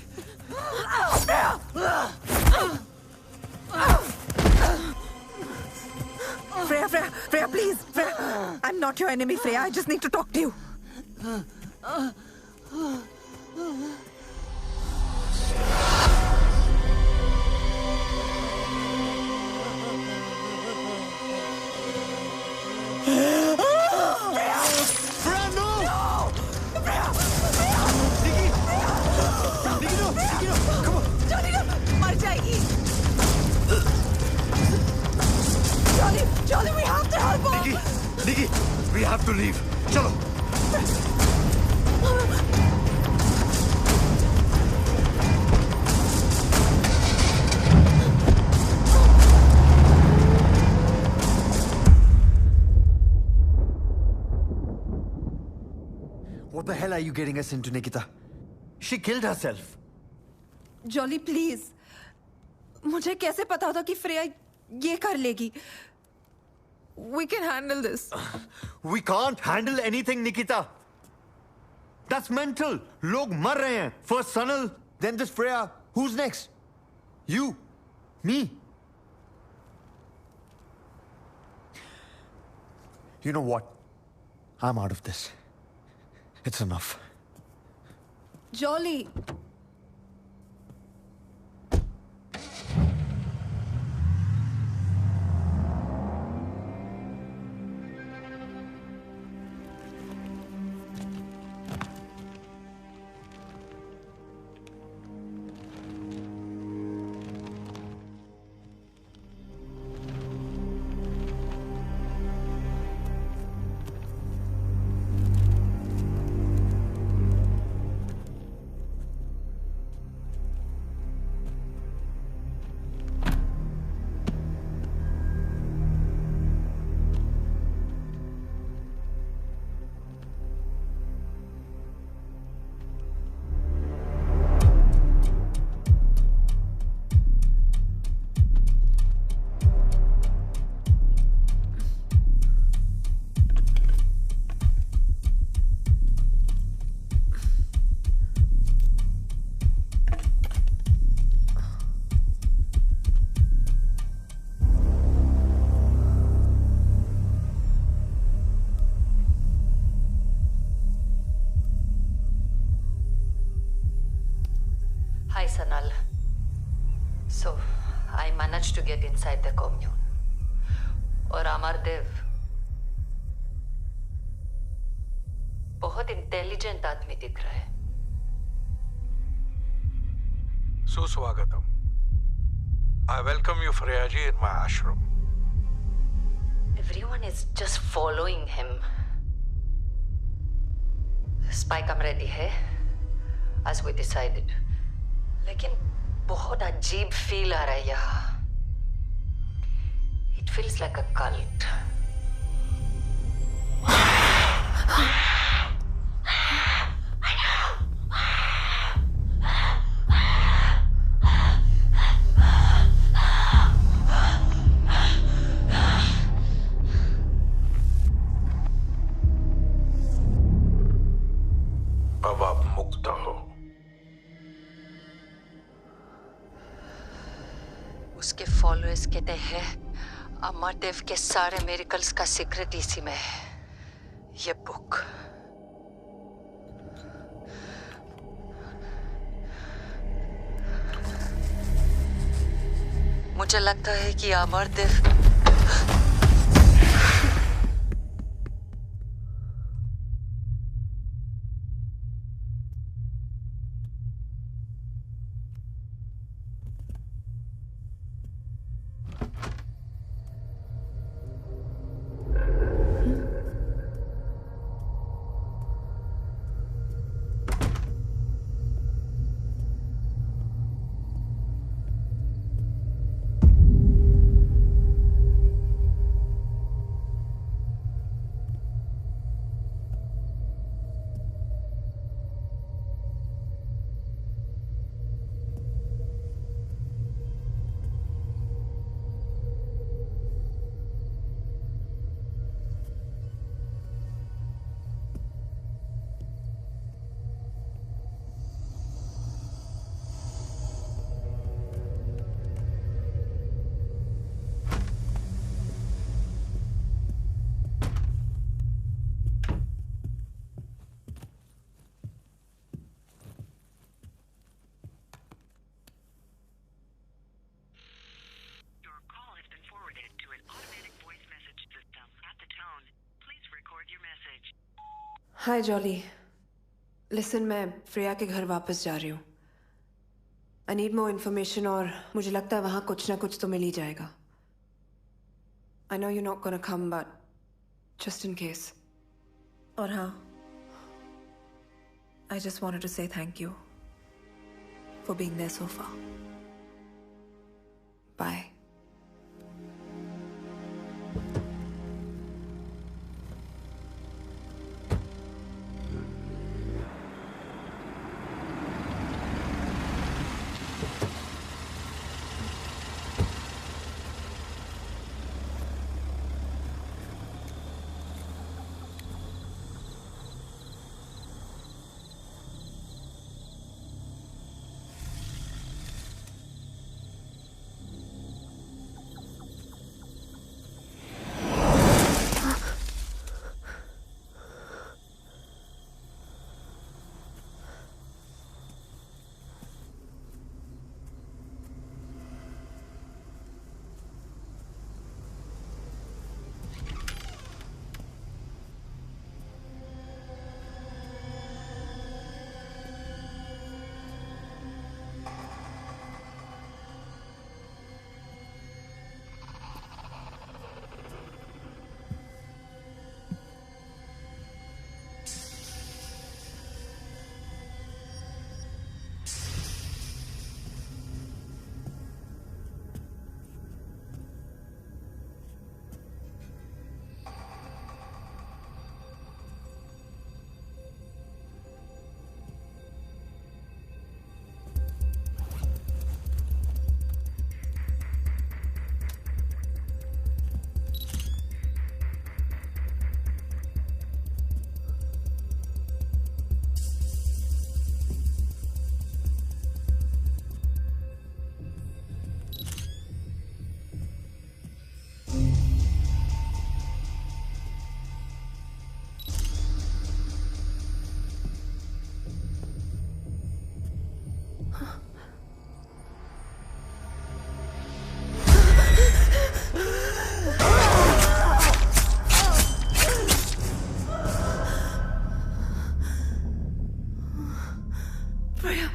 Freya, please! Freya, I'm not your enemy, Freya. I just need to talk to you. Freya, no! Freya! Nikki! Nikki, no! Nikki, no! Come on! Jolly, no! मर जाएगी. Jolly, we have to help her. Nikki, we have to leave. Chalo. What the hell are you getting us into, Nikita? She killed herself. Jolly, please. मुझे कैसे पता था कि Freya ये कर लेगी? We can handle this. We can't handle anything, Nikita. That's mental. लोग मर रहे हैं. First Sanal, then this Freya. Who's next? You. Me. You know what? I'm out of this. It's enough. Jolly. Sanal. So, I managed to get inside the commune. और अमरदेव बहुत intelligent आदमी दिख रहा है. सुस्वागतम. I welcome you, Freyaji, in my ashram. Everyone is just following him. Spy cam ready है, as we decided. लेकिन बहुत अजीब फील आ रहा है यहाँ. It feels like a cult. अब आप मुक्त हो. उसके फॉलोअर्स कहते हैं अमरदेव के सारे मिरेकल्स का सीक्रेट इसी में है. ये बुक. मुझे लगता है कि अमरदेव हाय जॉली. लिसन, मैं फ्रेया के घर वापस जा रही हूँ. आई नीड मोर इन्फॉर्मेशन और मुझे लगता है वहाँ कुछ ना कुछ तो मिल ही जाएगा. I know you not gonna come but just in case. और हाँ, I just wanted to say thank you for being there so far. Bye. गया।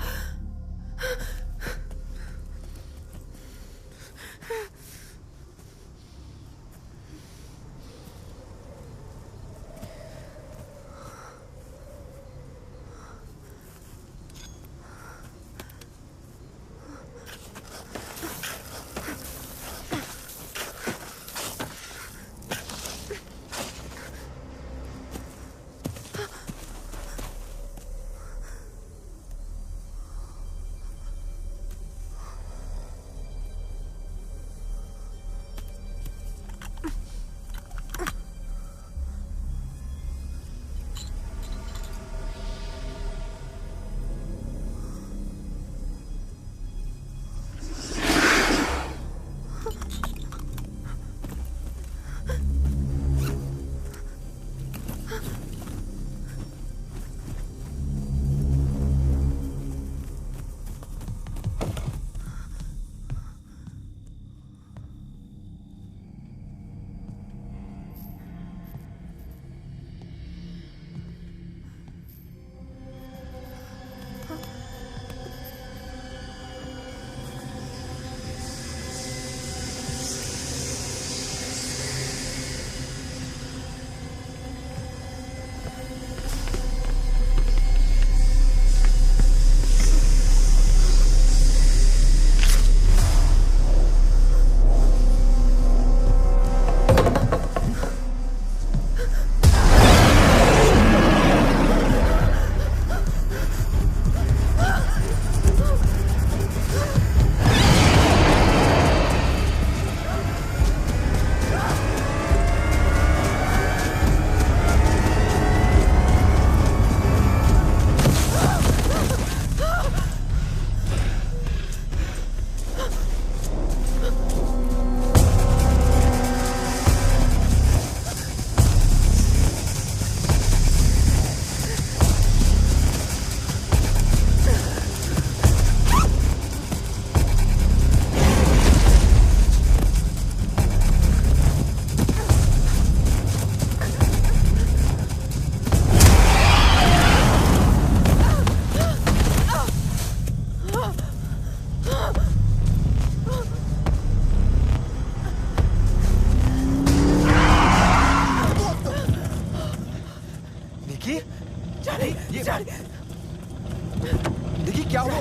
देखिए क्या हुआ?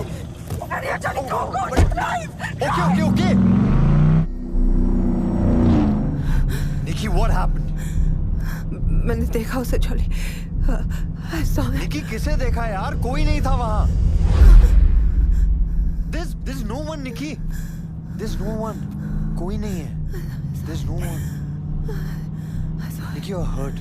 Okay Niki, what happened? मैंने देखा उसे जॉली। निकी किसे देखा यार? कोई नहीं था वहां। There's no one, निकी। There's no one। कोई नहीं है। There's no one। Nikki, you're hurt।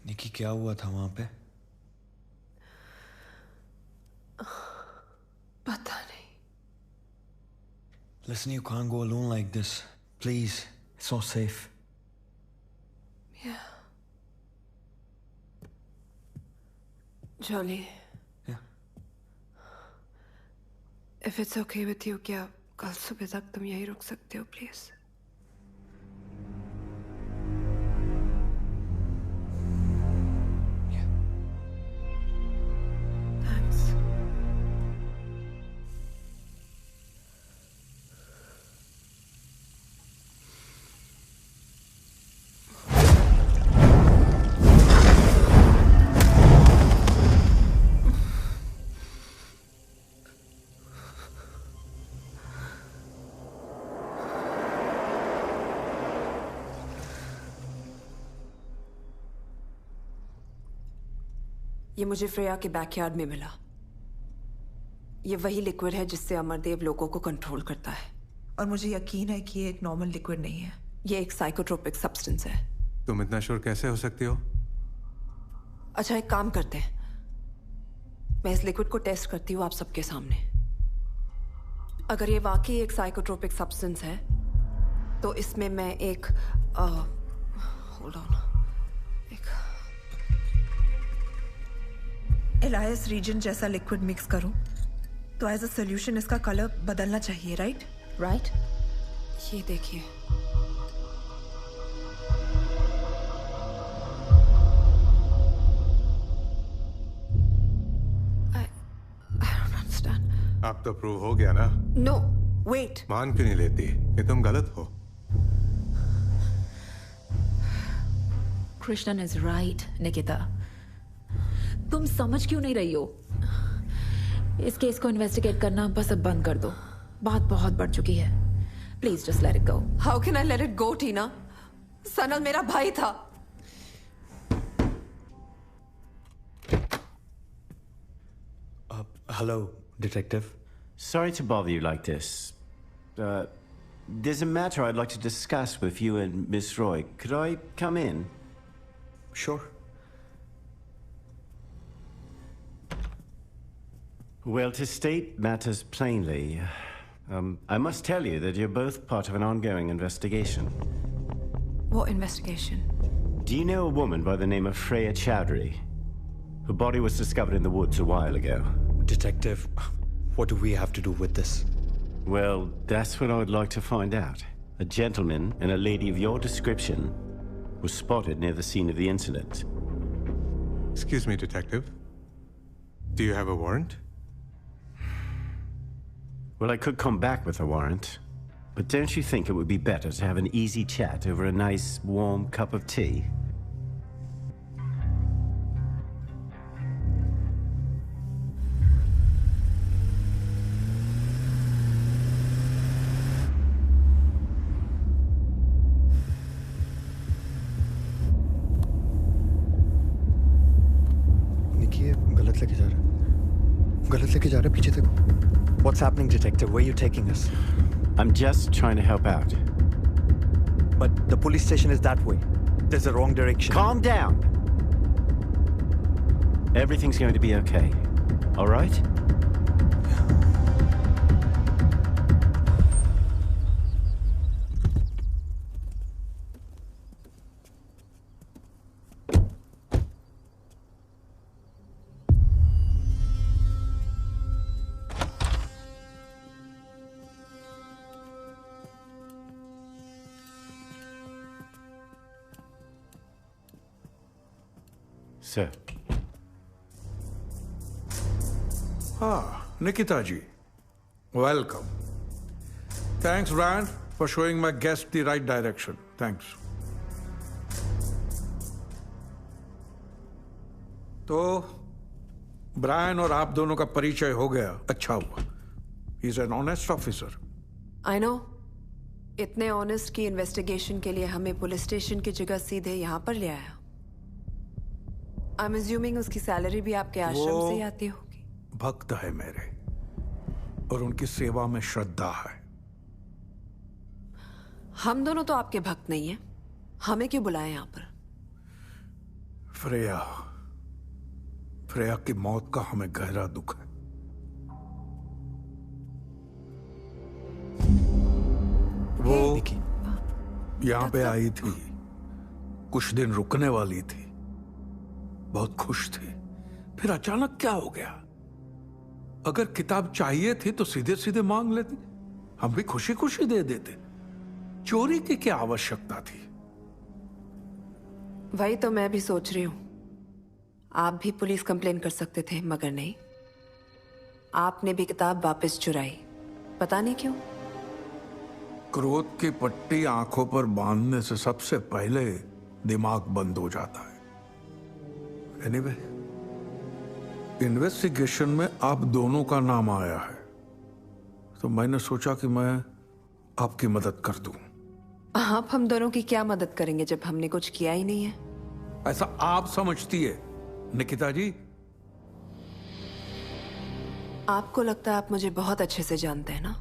निकी, क्या हुआ था वहां पे? पता नहीं। Listen, you can't go alone like this. Please, it's not safe. Yeah. Jolly. Yeah. If it's okay with you, क्या कल सुबह तक तुम यहीं रुक सकते हो, प्लीज? ये मुझे फ्रेया के बैकयार्ड में मिला। ये वही लिक्विड है जिससे अमरदेव लोगों को कंट्रोल करता है। और मुझे यकीन है कि ये एक नॉर्मल लिक्विड नहीं है। ये एक साइकोट्रोपिक सब्सटेंस है। तुम इतना श्योर कैसे हो सकती हो? अच्छा, एक काम करते हैं, मैं इस लिक्विड को टेस्ट करती हूँ आप सबके सामने। अगर ये वाकई एक साइकोट्रोपिक सब्सटेंस है तो इसमें मैं एक होल्ड ऑन, एलायस रीजन जैसा लिक्विड मिक्स करूं तो एज अ सोल्यूशन इसका कलर बदलना चाहिए, राइट? राइट। ये देखिए, अब तो प्रूव हो गया ना? No wait. मान क्यों नहीं लेती? ये तुम गलत हो। कृष्णन इज राइट निकिता, तुम समझ क्यों नहीं रही हो? इस केस को इन्वेस्टिगेट करना बस अब बंद कर दो। बात बहुत बढ़ चुकी है। Please just let it go. How can I let it go Tina? Sanal मेरा भाई था। Hello, detective. Sorry to bother you like this. There's a matter I'd like to discuss with you and Miss Roy. Could I come in? Sure. Well, to state matters plainly, I must tell you that you're both part of an ongoing investigation. What investigation? Do you know a woman by the name of Freya Chowdhury? Her body was discovered in the woods a while ago. Detective, what do we have to do with this? Well, that's what I would like to find out. A gentleman and a lady of your description was spotted near the scene of the incident. Excuse me, detective. Do you have a warrant? Well, I could come back with a warrant, but don't you think it would be better to have an easy chat over a nice, warm cup of tea? गलत लेके जा रहा है, पीछे देखो। What's happening, detective? Where are you taking us? I'm just trying to help out. But the police station is that way. There's a wrong direction. Calm down. Everything's going to be okay. All right? Sir. Nikita ji. Welcome. Thanks, Rand, for showing my guest the right direction. Thanks. तो Brian और आप दोनों का परिचय हो गया, अच्छा हुआ। He is an honest officer. I know. इतने ऑनेस्ट की इन्वेस्टिगेशन के लिए हमें पुलिस स्टेशन की जगह सीधे यहाँ पर ले आया। I'm assuming उसकी सैलरी भी आपके आश्रम से ही आती होगी। भक्त है मेरे और उनकी सेवा में श्रद्धा है। हम दोनों तो आपके भक्त नहीं हैं। हमें क्यों बुलाया यहाँ पर? फ्रेया की मौत का हमें गहरा दुख है। वो यहाँ पे आई थी, कुछ दिन रुकने वाली थी, बहुत खुश थी, फिर अचानक क्या हो गया? अगर किताब चाहिए थी तो सीधे सीधे मांग लेती, हम भी खुशी खुशी दे देते। चोरी की क्या आवश्यकता थी? वही तो मैं भी सोच रही हूं। आप भी पुलिस कंप्लेन कर सकते थे, मगर नहीं। आपने भी किताब वापस चुराई, पता नहीं क्यों। क्रोध की पट्टी आंखों पर बांधने से सबसे पहले दिमाग बंद हो जाता है। एनीवे, इन्वेस्टिगेशन में आप दोनों का नाम आया है, तो मैंने सोचा कि मैं आपकी मदद कर दूं। आप हम दोनों की क्या मदद करेंगे जब हमने कुछ किया ही नहीं है? ऐसा आप समझती है निकिता जी, आपको लगता है आप मुझे बहुत अच्छे से जानते हैं ना,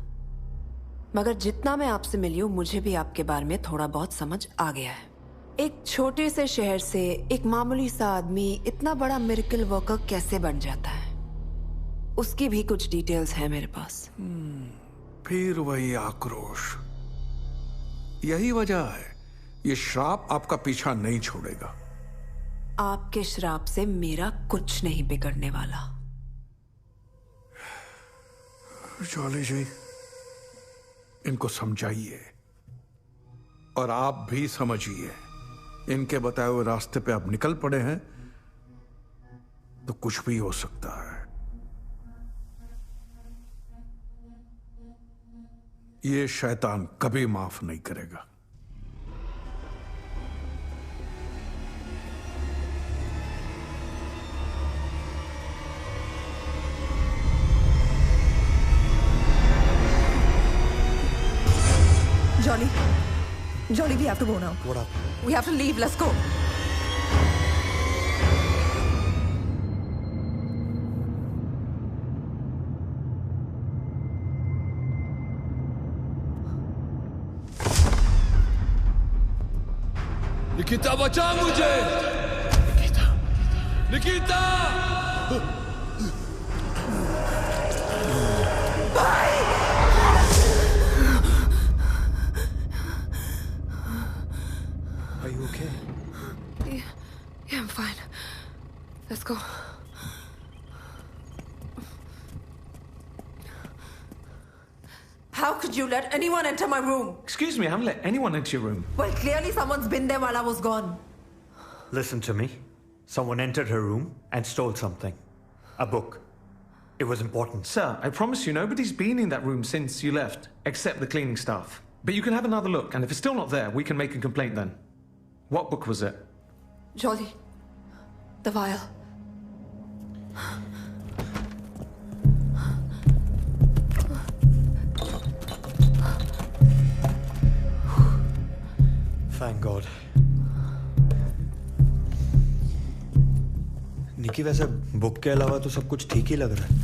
मगर जितना मैं आपसे मिली हूं मुझे भी आपके बारे में थोड़ा बहुत समझ आ गया है। एक छोटे से शहर से एक मामूली सा आदमी इतना बड़ा मिरेकल वर्कर कैसे बन जाता है, उसकी भी कुछ डिटेल्स हैं मेरे पास। फिर वही आक्रोश, यही वजह है ये श्राप आपका पीछा नहीं छोड़ेगा। आपके श्राप से मेरा कुछ नहीं बिगड़ने वाला। जॉली जी, इनको समझाइए और आप भी समझिए। इनके बताए हुए रास्ते पे आप निकल पड़े हैं तो कुछ भी हो सकता है। ये शैतान कभी माफ नहीं करेगा। Jolly, we have to go now. What up? We have to leave. Let's go. Nikita बचा मुझे! Nikita! Are you okay? Yeah, I'm fine. Let's go. How could you let anyone enter my room? Excuse me, I haven't let anyone into your room. Well, clearly someone's been there while I was gone. Listen to me. Someone entered her room and stole something. A book. It was important. Sir, I promise you nobody's been in that room since you left, except the cleaning staff. But you can have another look, and if it's still not there, we can make a complaint then. What book was it? Jolly. The vial. Thank God. निकी, वैसे book के अलावा तो सब कुछ ठीक ही लग रहा है।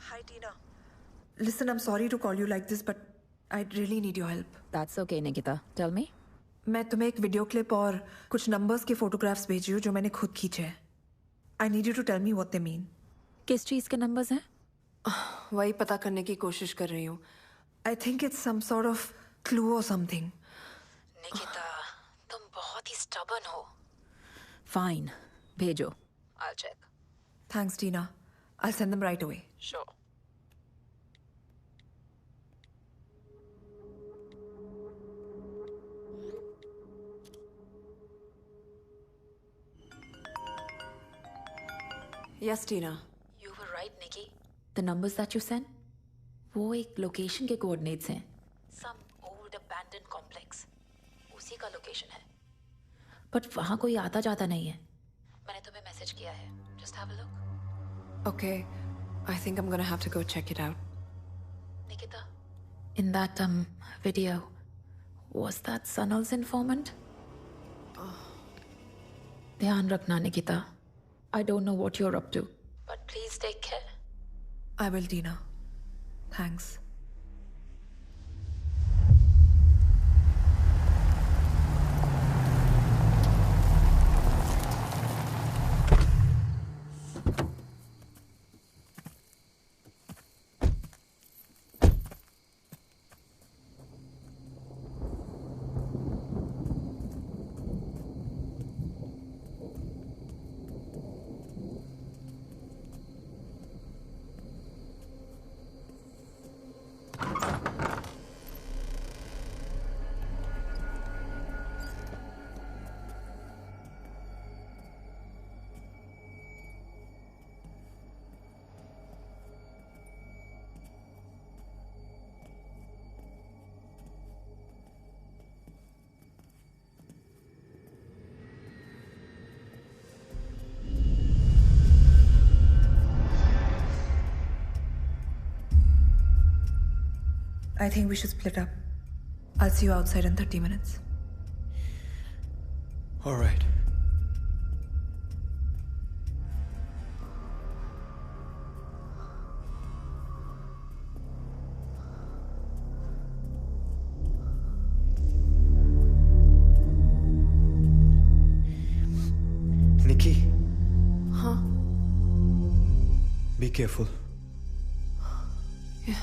Hi, Tina. Listen, I'm sorry to call you like this, but I really need your help. That's okay, Nikita. Tell me. मैं तुम्हें एक वीडियो क्लिप और कुछ नंबर्स के फोटोग्राफ्स भेजी हूँ जो मैंने खुद खींचे हैं। I need you to tell me what they mean. किस चीज के नंबर्स हैं? वही पता करने की कोशिश कर रही हूँ। I think it's some sort of clue or something. Nikita, तुम बहुत ही stubborn हो. Fine, भेजो. I'll check. Thanks, Tina. I'll send them right away. Sure. Yes, Tina. You were right, Nikki. The numbers that you sent, वो एक location के coordinates हैं. Some old abandoned complex. उसी का लोकेशन है. But वहाँ कोई आता जाता नहीं है. मैंने तुम्हें मैसेज किया है. Just have a look. Okay. I think I'm gonna have to go check it out. Nikita, in that video, was that Sanal's informant? ध्यान रखना, Nikita. I don't know what you're up to, but please take care. I will, Tina. Thanks. I think we should split up. I'll see you outside in 30 minutes. All right. Nikki. Huh? Be careful. Yeah.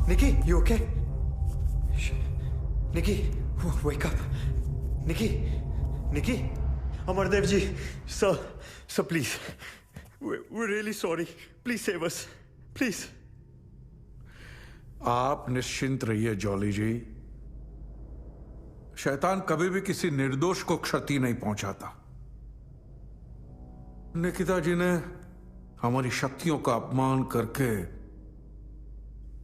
Nikki, you okay? Nikki, wake up. Nikki, Nikki, Amardev ji, sir, please. We're really sorry. Please save us. Please. आप निश्चिंत रहिए jolly जी। शैतान कभी भी किसी निर्दोष को क्षति नहीं पहुंचाता। निकिता जी ने हमारी शक्तियों का अपमान करके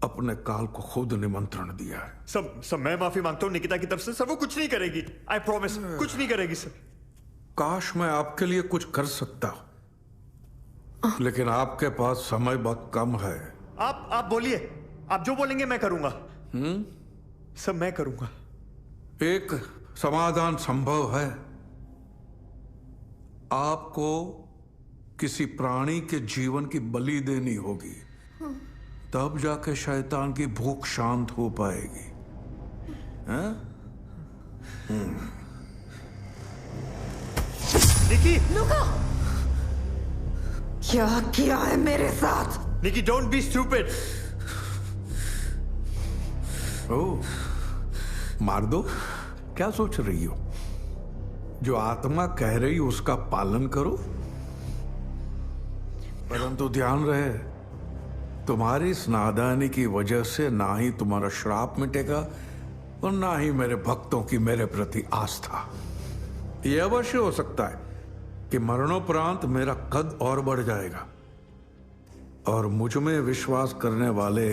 अपने काल को खुद निमंत्रण दिया है। सब मैं माफी मांगता हूं निकिता की तरफ से। सर वो कुछ नहीं करेगी। आई प्रॉमिस कुछ नहीं करेगी सर। काश मैं आपके लिए कुछ कर सकता, लेकिन आपके पास समय बहुत कम है। आप बोलिए, आप जो बोलेंगे मैं करूंगा। सब मैं करूंगा। एक समाधान संभव है। आपको किसी प्राणी के जीवन की बलि देनी होगी, तब जाके शैतान की भूख शांत हो पाएगी। निकी, लुका! क्या किया है मेरे साथ? निकी, डोंट बी स्टूपिड। ओह, मार दो। क्या सोच रही हो? जो आत्मा कह रही उसका पालन करो, परंतु ध्यान रहे, तुम्हारी इस नादानी की वजह से ना ही तुम्हारा श्राप मिटेगा और ना ही मेरे भक्तों की मेरे प्रति आस्था। यह अवश्य हो सकता है कि मरणोपरांत मेरा कद और बढ़ जाएगा और मुझ में विश्वास करने वाले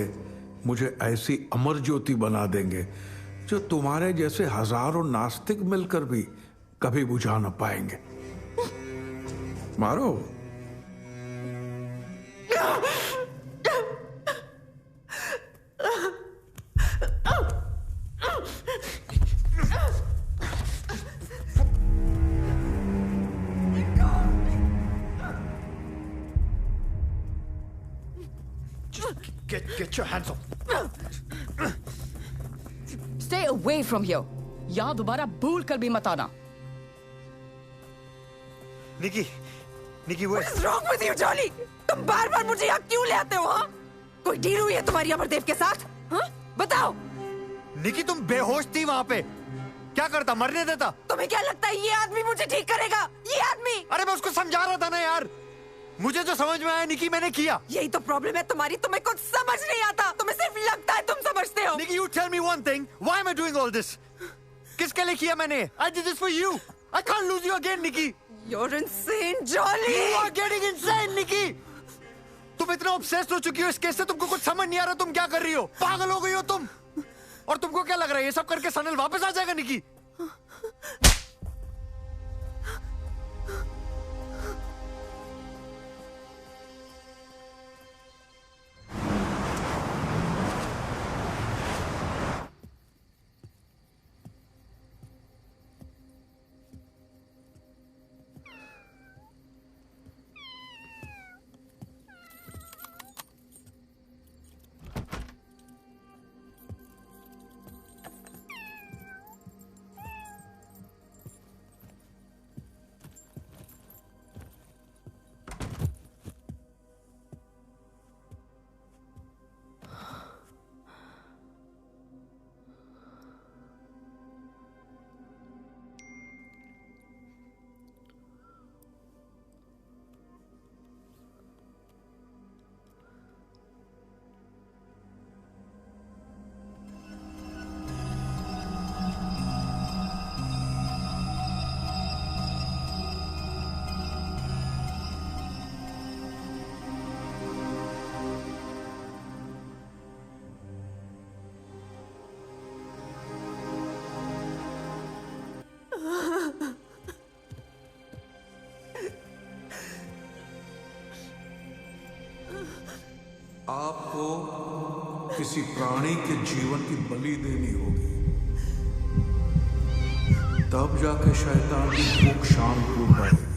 मुझे ऐसी अमर ज्योति बना देंगे जो तुम्हारे जैसे हजारों नास्तिक मिलकर भी कभी बुझा न पाएंगे। मारो। Get your hands off. Stay away from here. यहाँ दोबारा भूल कर भी मत आना। निकी, What is wrong with you, Jolly? तुम बार-बार मुझे यहाँ क्यों ले आते हो? हाँ? कोई डील हुई है तुम्हारी अमरदेव के साथ? हाँ? बताओ। निकी, तुम बेहोश थी वहाँ पे। क्या करता? मरने देता? तुम्हें क्या लगता है ये आदमी मुझे ठीक करेगा? ये आदमी? अरे मैं उसको समझा रहा था ना यार। मुझे जो समझ में आया निकी मैंने किया। यही तो प्रॉब्लम है तुम्हारी, तुम्हें कुछ समझ नहीं आता। तुम्हें सिर्फ लगता है तुम समझते हो। निकी, you tell me one thing. Why am I doing all this? किसके लिए किया मैंने? I did this for you. I can't lose you again, Nikki. You're insane, Jolly. You are getting insane, Nikki. तुम इतना obsessed हो चुकी हो इस केस से, तुमको कुछ समझ नहीं आ रहा तुम क्या कर रही हो। पागल हो गई हो तुम। और तुमको क्या लग रहा है ये सब करके सनल वापस आ जाएगा, निकी? आपको किसी प्राणी के जीवन की बलि देनी होगी, तब जाके शैतान की भूख शांत हो पाएगी।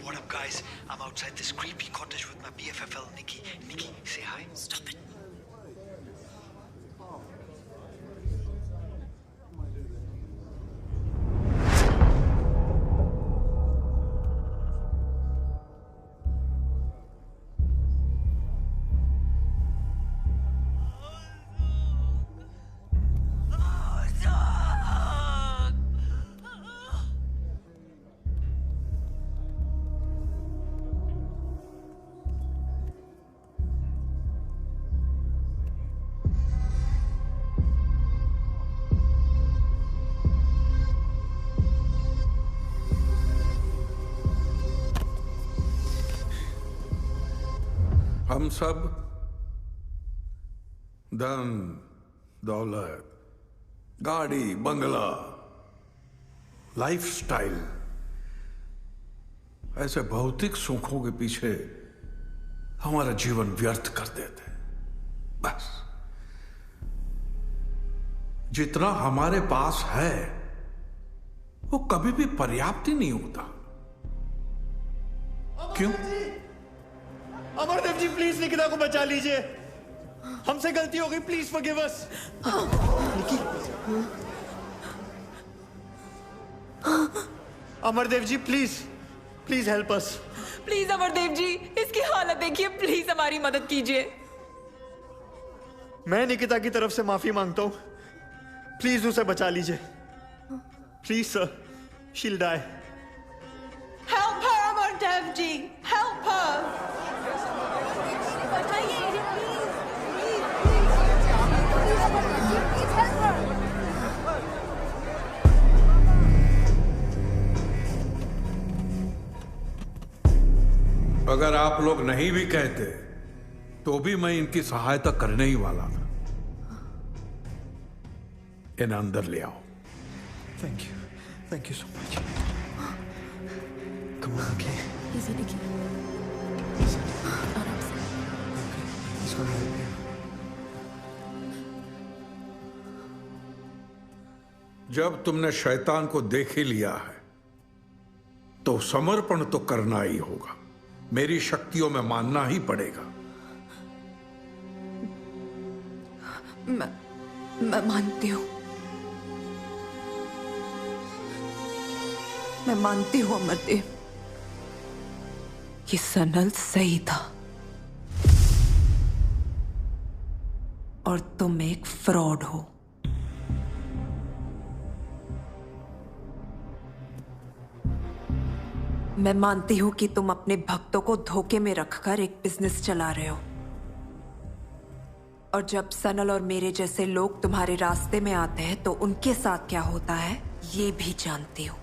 What up, guys? I'm outside this creepy cottage with my BFFL, Nikki. Nikki, say hi. Stop it. हम सब धन दौलत, गाड़ी, बंगला, लाइफस्टाइल, ऐसे भौतिक सुखों के पीछे हमारा जीवन व्यर्थ कर देते। बस जितना हमारे पास है वो कभी भी पर्याप्त ही नहीं होता। क्यों? अमरदेव जी प्लीज निकिता को बचा लीजिए, हमसे गलती हो गई, please forgive us. Amardev ji please please help us. Please Amardev ji, इसकी हालत देखिए, प्लीज हमारी मदद कीजिए। मैं निकिता की तरफ से माफी मांगता हूं, प्लीज उसे बचा लीजिए। Please sir, she will die. Help her, Amardev ji, help her. अगर आप लोग नहीं भी कहते तो भी मैं इनकी सहायता करने ही वाला था। इन्हें अंदर ले आओ। Thank you so much. Come on, okay. Easy देखिए, आराम से। इसको हेल्प किया। जब तुमने शैतान को देख ही लिया है तो समर्पण तो करना ही होगा। मेरी शक्तियों में मानना ही पड़ेगा। मैं मानती हूं, मैं मानती हूं अमरदेव, ये सनल सही था और तुम एक फ्रॉड हो। मैं मानती हूं कि तुम अपने भक्तों को धोखे में रखकर एक बिजनेस चला रहे हो, और जब सनल और मेरे जैसे लोग तुम्हारे रास्ते में आते हैं तो उनके साथ क्या होता है ये भी जानती हूं,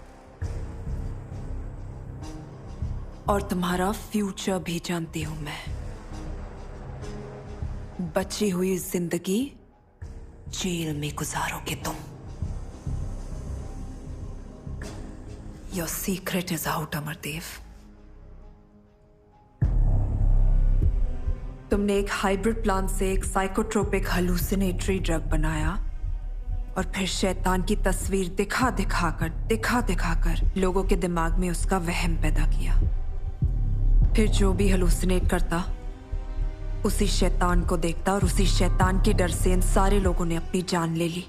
और तुम्हारा फ्यूचर भी जानती हूं मैं। बची हुई जिंदगी जेल में गुजारोगे तुम। Your secret is out, Amardev. तुमने एक हाइब्रिड प्लांट से एक साइकोट्रोपिक हलुसिनेटरी ड्रग बनाया और फिर शैतान की तस्वीर दिखा दिखाकर लोगों के दिमाग में उसका वहम पैदा किया। फिर जो भी हलुसिनेट करता उसी शैतान को देखता और उसी शैतान के डर से इन सारे लोगों ने अपनी जान ले ली।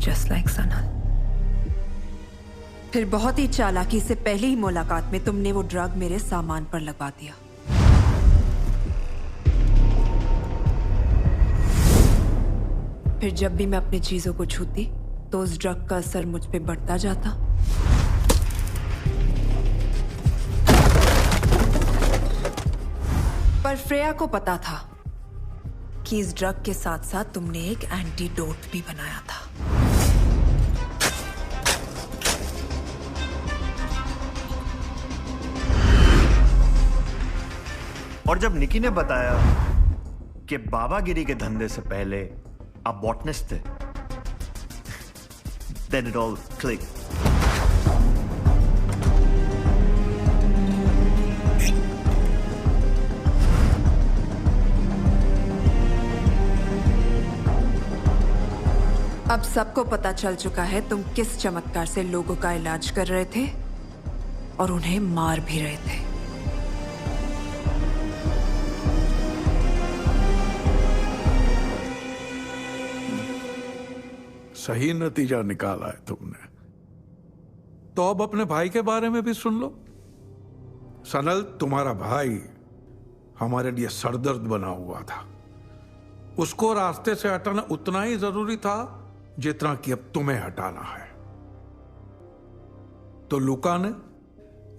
Just like Sanal. फिर बहुत ही चालाकी से पहली ही मुलाकात में तुमने वो ड्रग मेरे सामान पर लगवा दिया। फिर जब भी मैं अपनी चीजों को छूती तो उस ड्रग का असर मुझ पे बढ़ता जाता। पर फ्रेया को पता था कि इस ड्रग के साथ साथ तुमने एक एंटीडोट भी बनाया था। और जब निकी ने बताया कि बाबागिरी के धंधे से पहले आप बॉटनिस्ट थे, then it all clicked. अब सबको पता चल चुका है तुम किस चमत्कार से लोगों का इलाज कर रहे थे और उन्हें मार भी रहे थे। सही नतीजा निकाला है तुमने। तो अब अपने भाई के बारे में भी सुन लो। सनल, तुम्हारा भाई हमारे लिए सरदर्द बना हुआ था। उसको रास्ते से हटाना उतना ही जरूरी था जितना कि अब तुम्हें हटाना है। तो लुका ने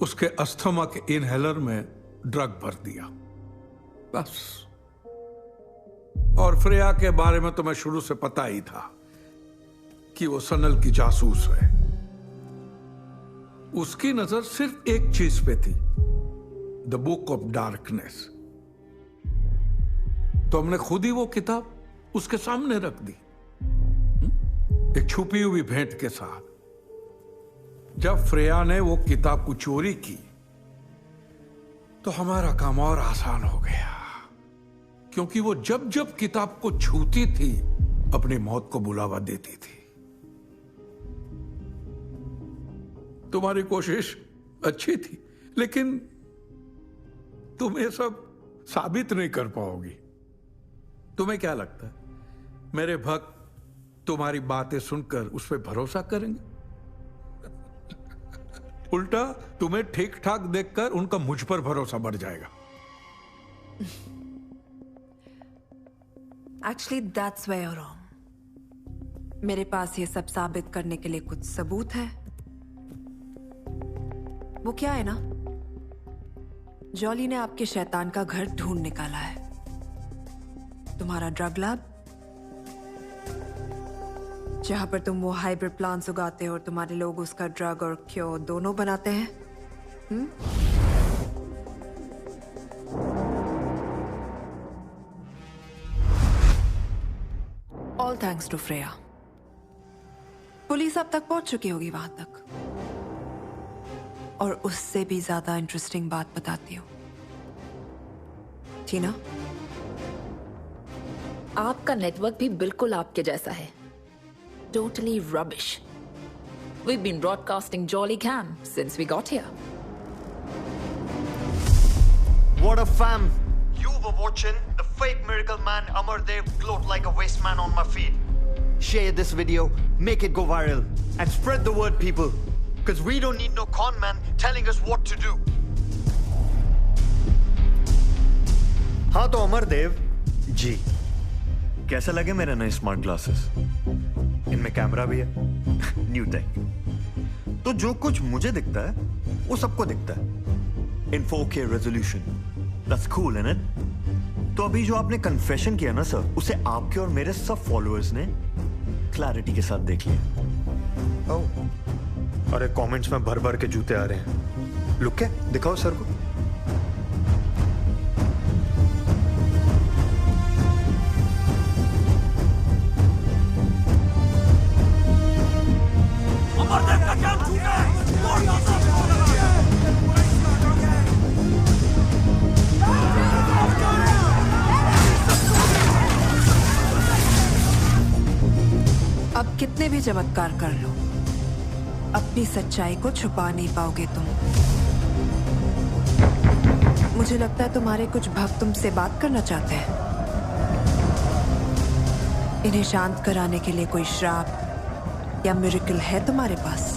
उसके अस्थमा के इनहेलर में ड्रग भर दिया, बस। और फ्रेया के बारे में तुम्हें शुरू से पता ही था कि वो सनल की जासूस है। उसकी नजर सिर्फ एक चीज पे थी, द बुक ऑफ डार्कनेस, तो हमने खुद ही वो किताब उसके सामने रख दी, एक छुपी हुई भेंट के साथ। जब फ्रेया ने वो किताब को चोरी की तो हमारा काम और आसान हो गया, क्योंकि वो जब जब किताब को छूती थी अपनी मौत को बुलावा देती थी। तुम्हारी कोशिश अच्छी थी, लेकिन तुम ये सब साबित नहीं कर पाओगी। तुम्हें क्या लगता है मेरे भक्त तुम्हारी बातें सुनकर उस पर भरोसा करेंगे? उल्टा तुम्हें ठीक ठाक देखकर उनका मुझ पर भरोसा बढ़ जाएगा। Actually, that's where you're wrong. मेरे पास ये सब साबित करने के लिए कुछ सबूत है। वो क्या है ना, जॉली ने आपके शैतान का घर ढूंढ निकाला है। तुम्हारा ड्रग लैब, जहां पर तुम वो हाइब्रिड प्लांट्स उगाते हो और तुम्हारे लोग उसका ड्रग और क्योर दोनों बनाते हैं। All thanks to Freya. Police अब तक पहुंच चुकी होगी वहां तक, और उससे भी ज्यादा इंटरेस्टिंग बात बताती हूँ। टीना, आपका नेटवर्क भी बिल्कुल आपके जैसा है। Totally rubbish. We've been broadcasting Jolly Cam since we got here. What a fam! You were watching the fake miracle man Amardev gloat like a waste man on my feed. Share this video, make it go viral, and spread the word, people. Because we don't need no con man telling us what to do. हाँ तो अमरदेव जी, कैसे लगे मेरे नए smart glasses? इनमें camera भी है, new take. तो जो कुछ मुझे दिखता है वो सबको दिखता है इन 4K resolution. That's cool, isn't it? तो अभी जो आपने कन्फेशन किया ना सर, उसे आपके और मेरे सब फॉलोअर्स ने क्लैरिटी के साथ देख लिया। ओह, अरे कमेंट्स में भर भर के जूते आ रहे हैं। लुक क्या, दिखाओ सर को। अब कितने भी चमत्कार कर लो, अपनी सच्चाई को छुपा नहीं पाओगे तुम। मुझे लगता है तुम्हारे कुछ भक्त तुमसे बात करना चाहते हैं। इन्हें शांत कराने के लिए कोई श्राप या मिरेकल है तुम्हारे पास?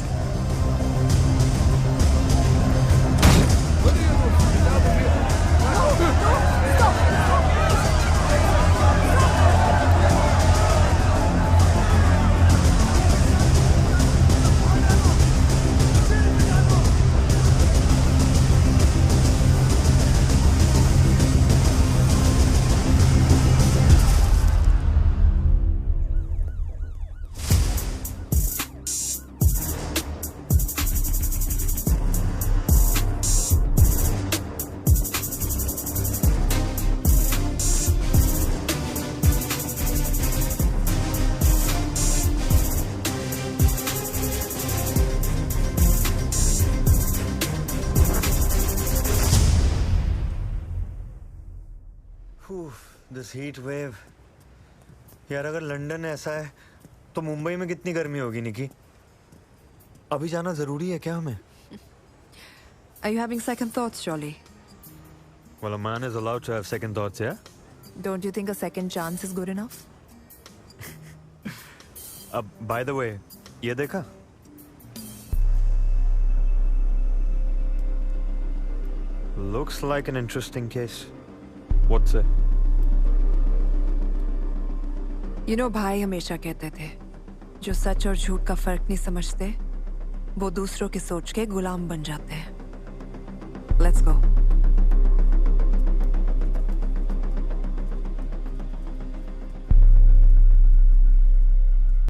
दिस हीट वेव यार, अगर लंदन ऐसा है तो मुंबई में कितनी गर्मी होगी निकी? अभी जाना जरूरी है क्या हमें? Are you having second thoughts, Jolly? Well, a man is allowed to have second thoughts, yeah? Don't you think a second chance is good enough? अब by the way, ये देखा? Looks like an interesting case. What's it? You know, भाई हमेशा कहते थे, जो सच और झूठ का फर्क नहीं समझते, वो दूसरों की सोच के गुलाम बन जाते हैं। Let's go.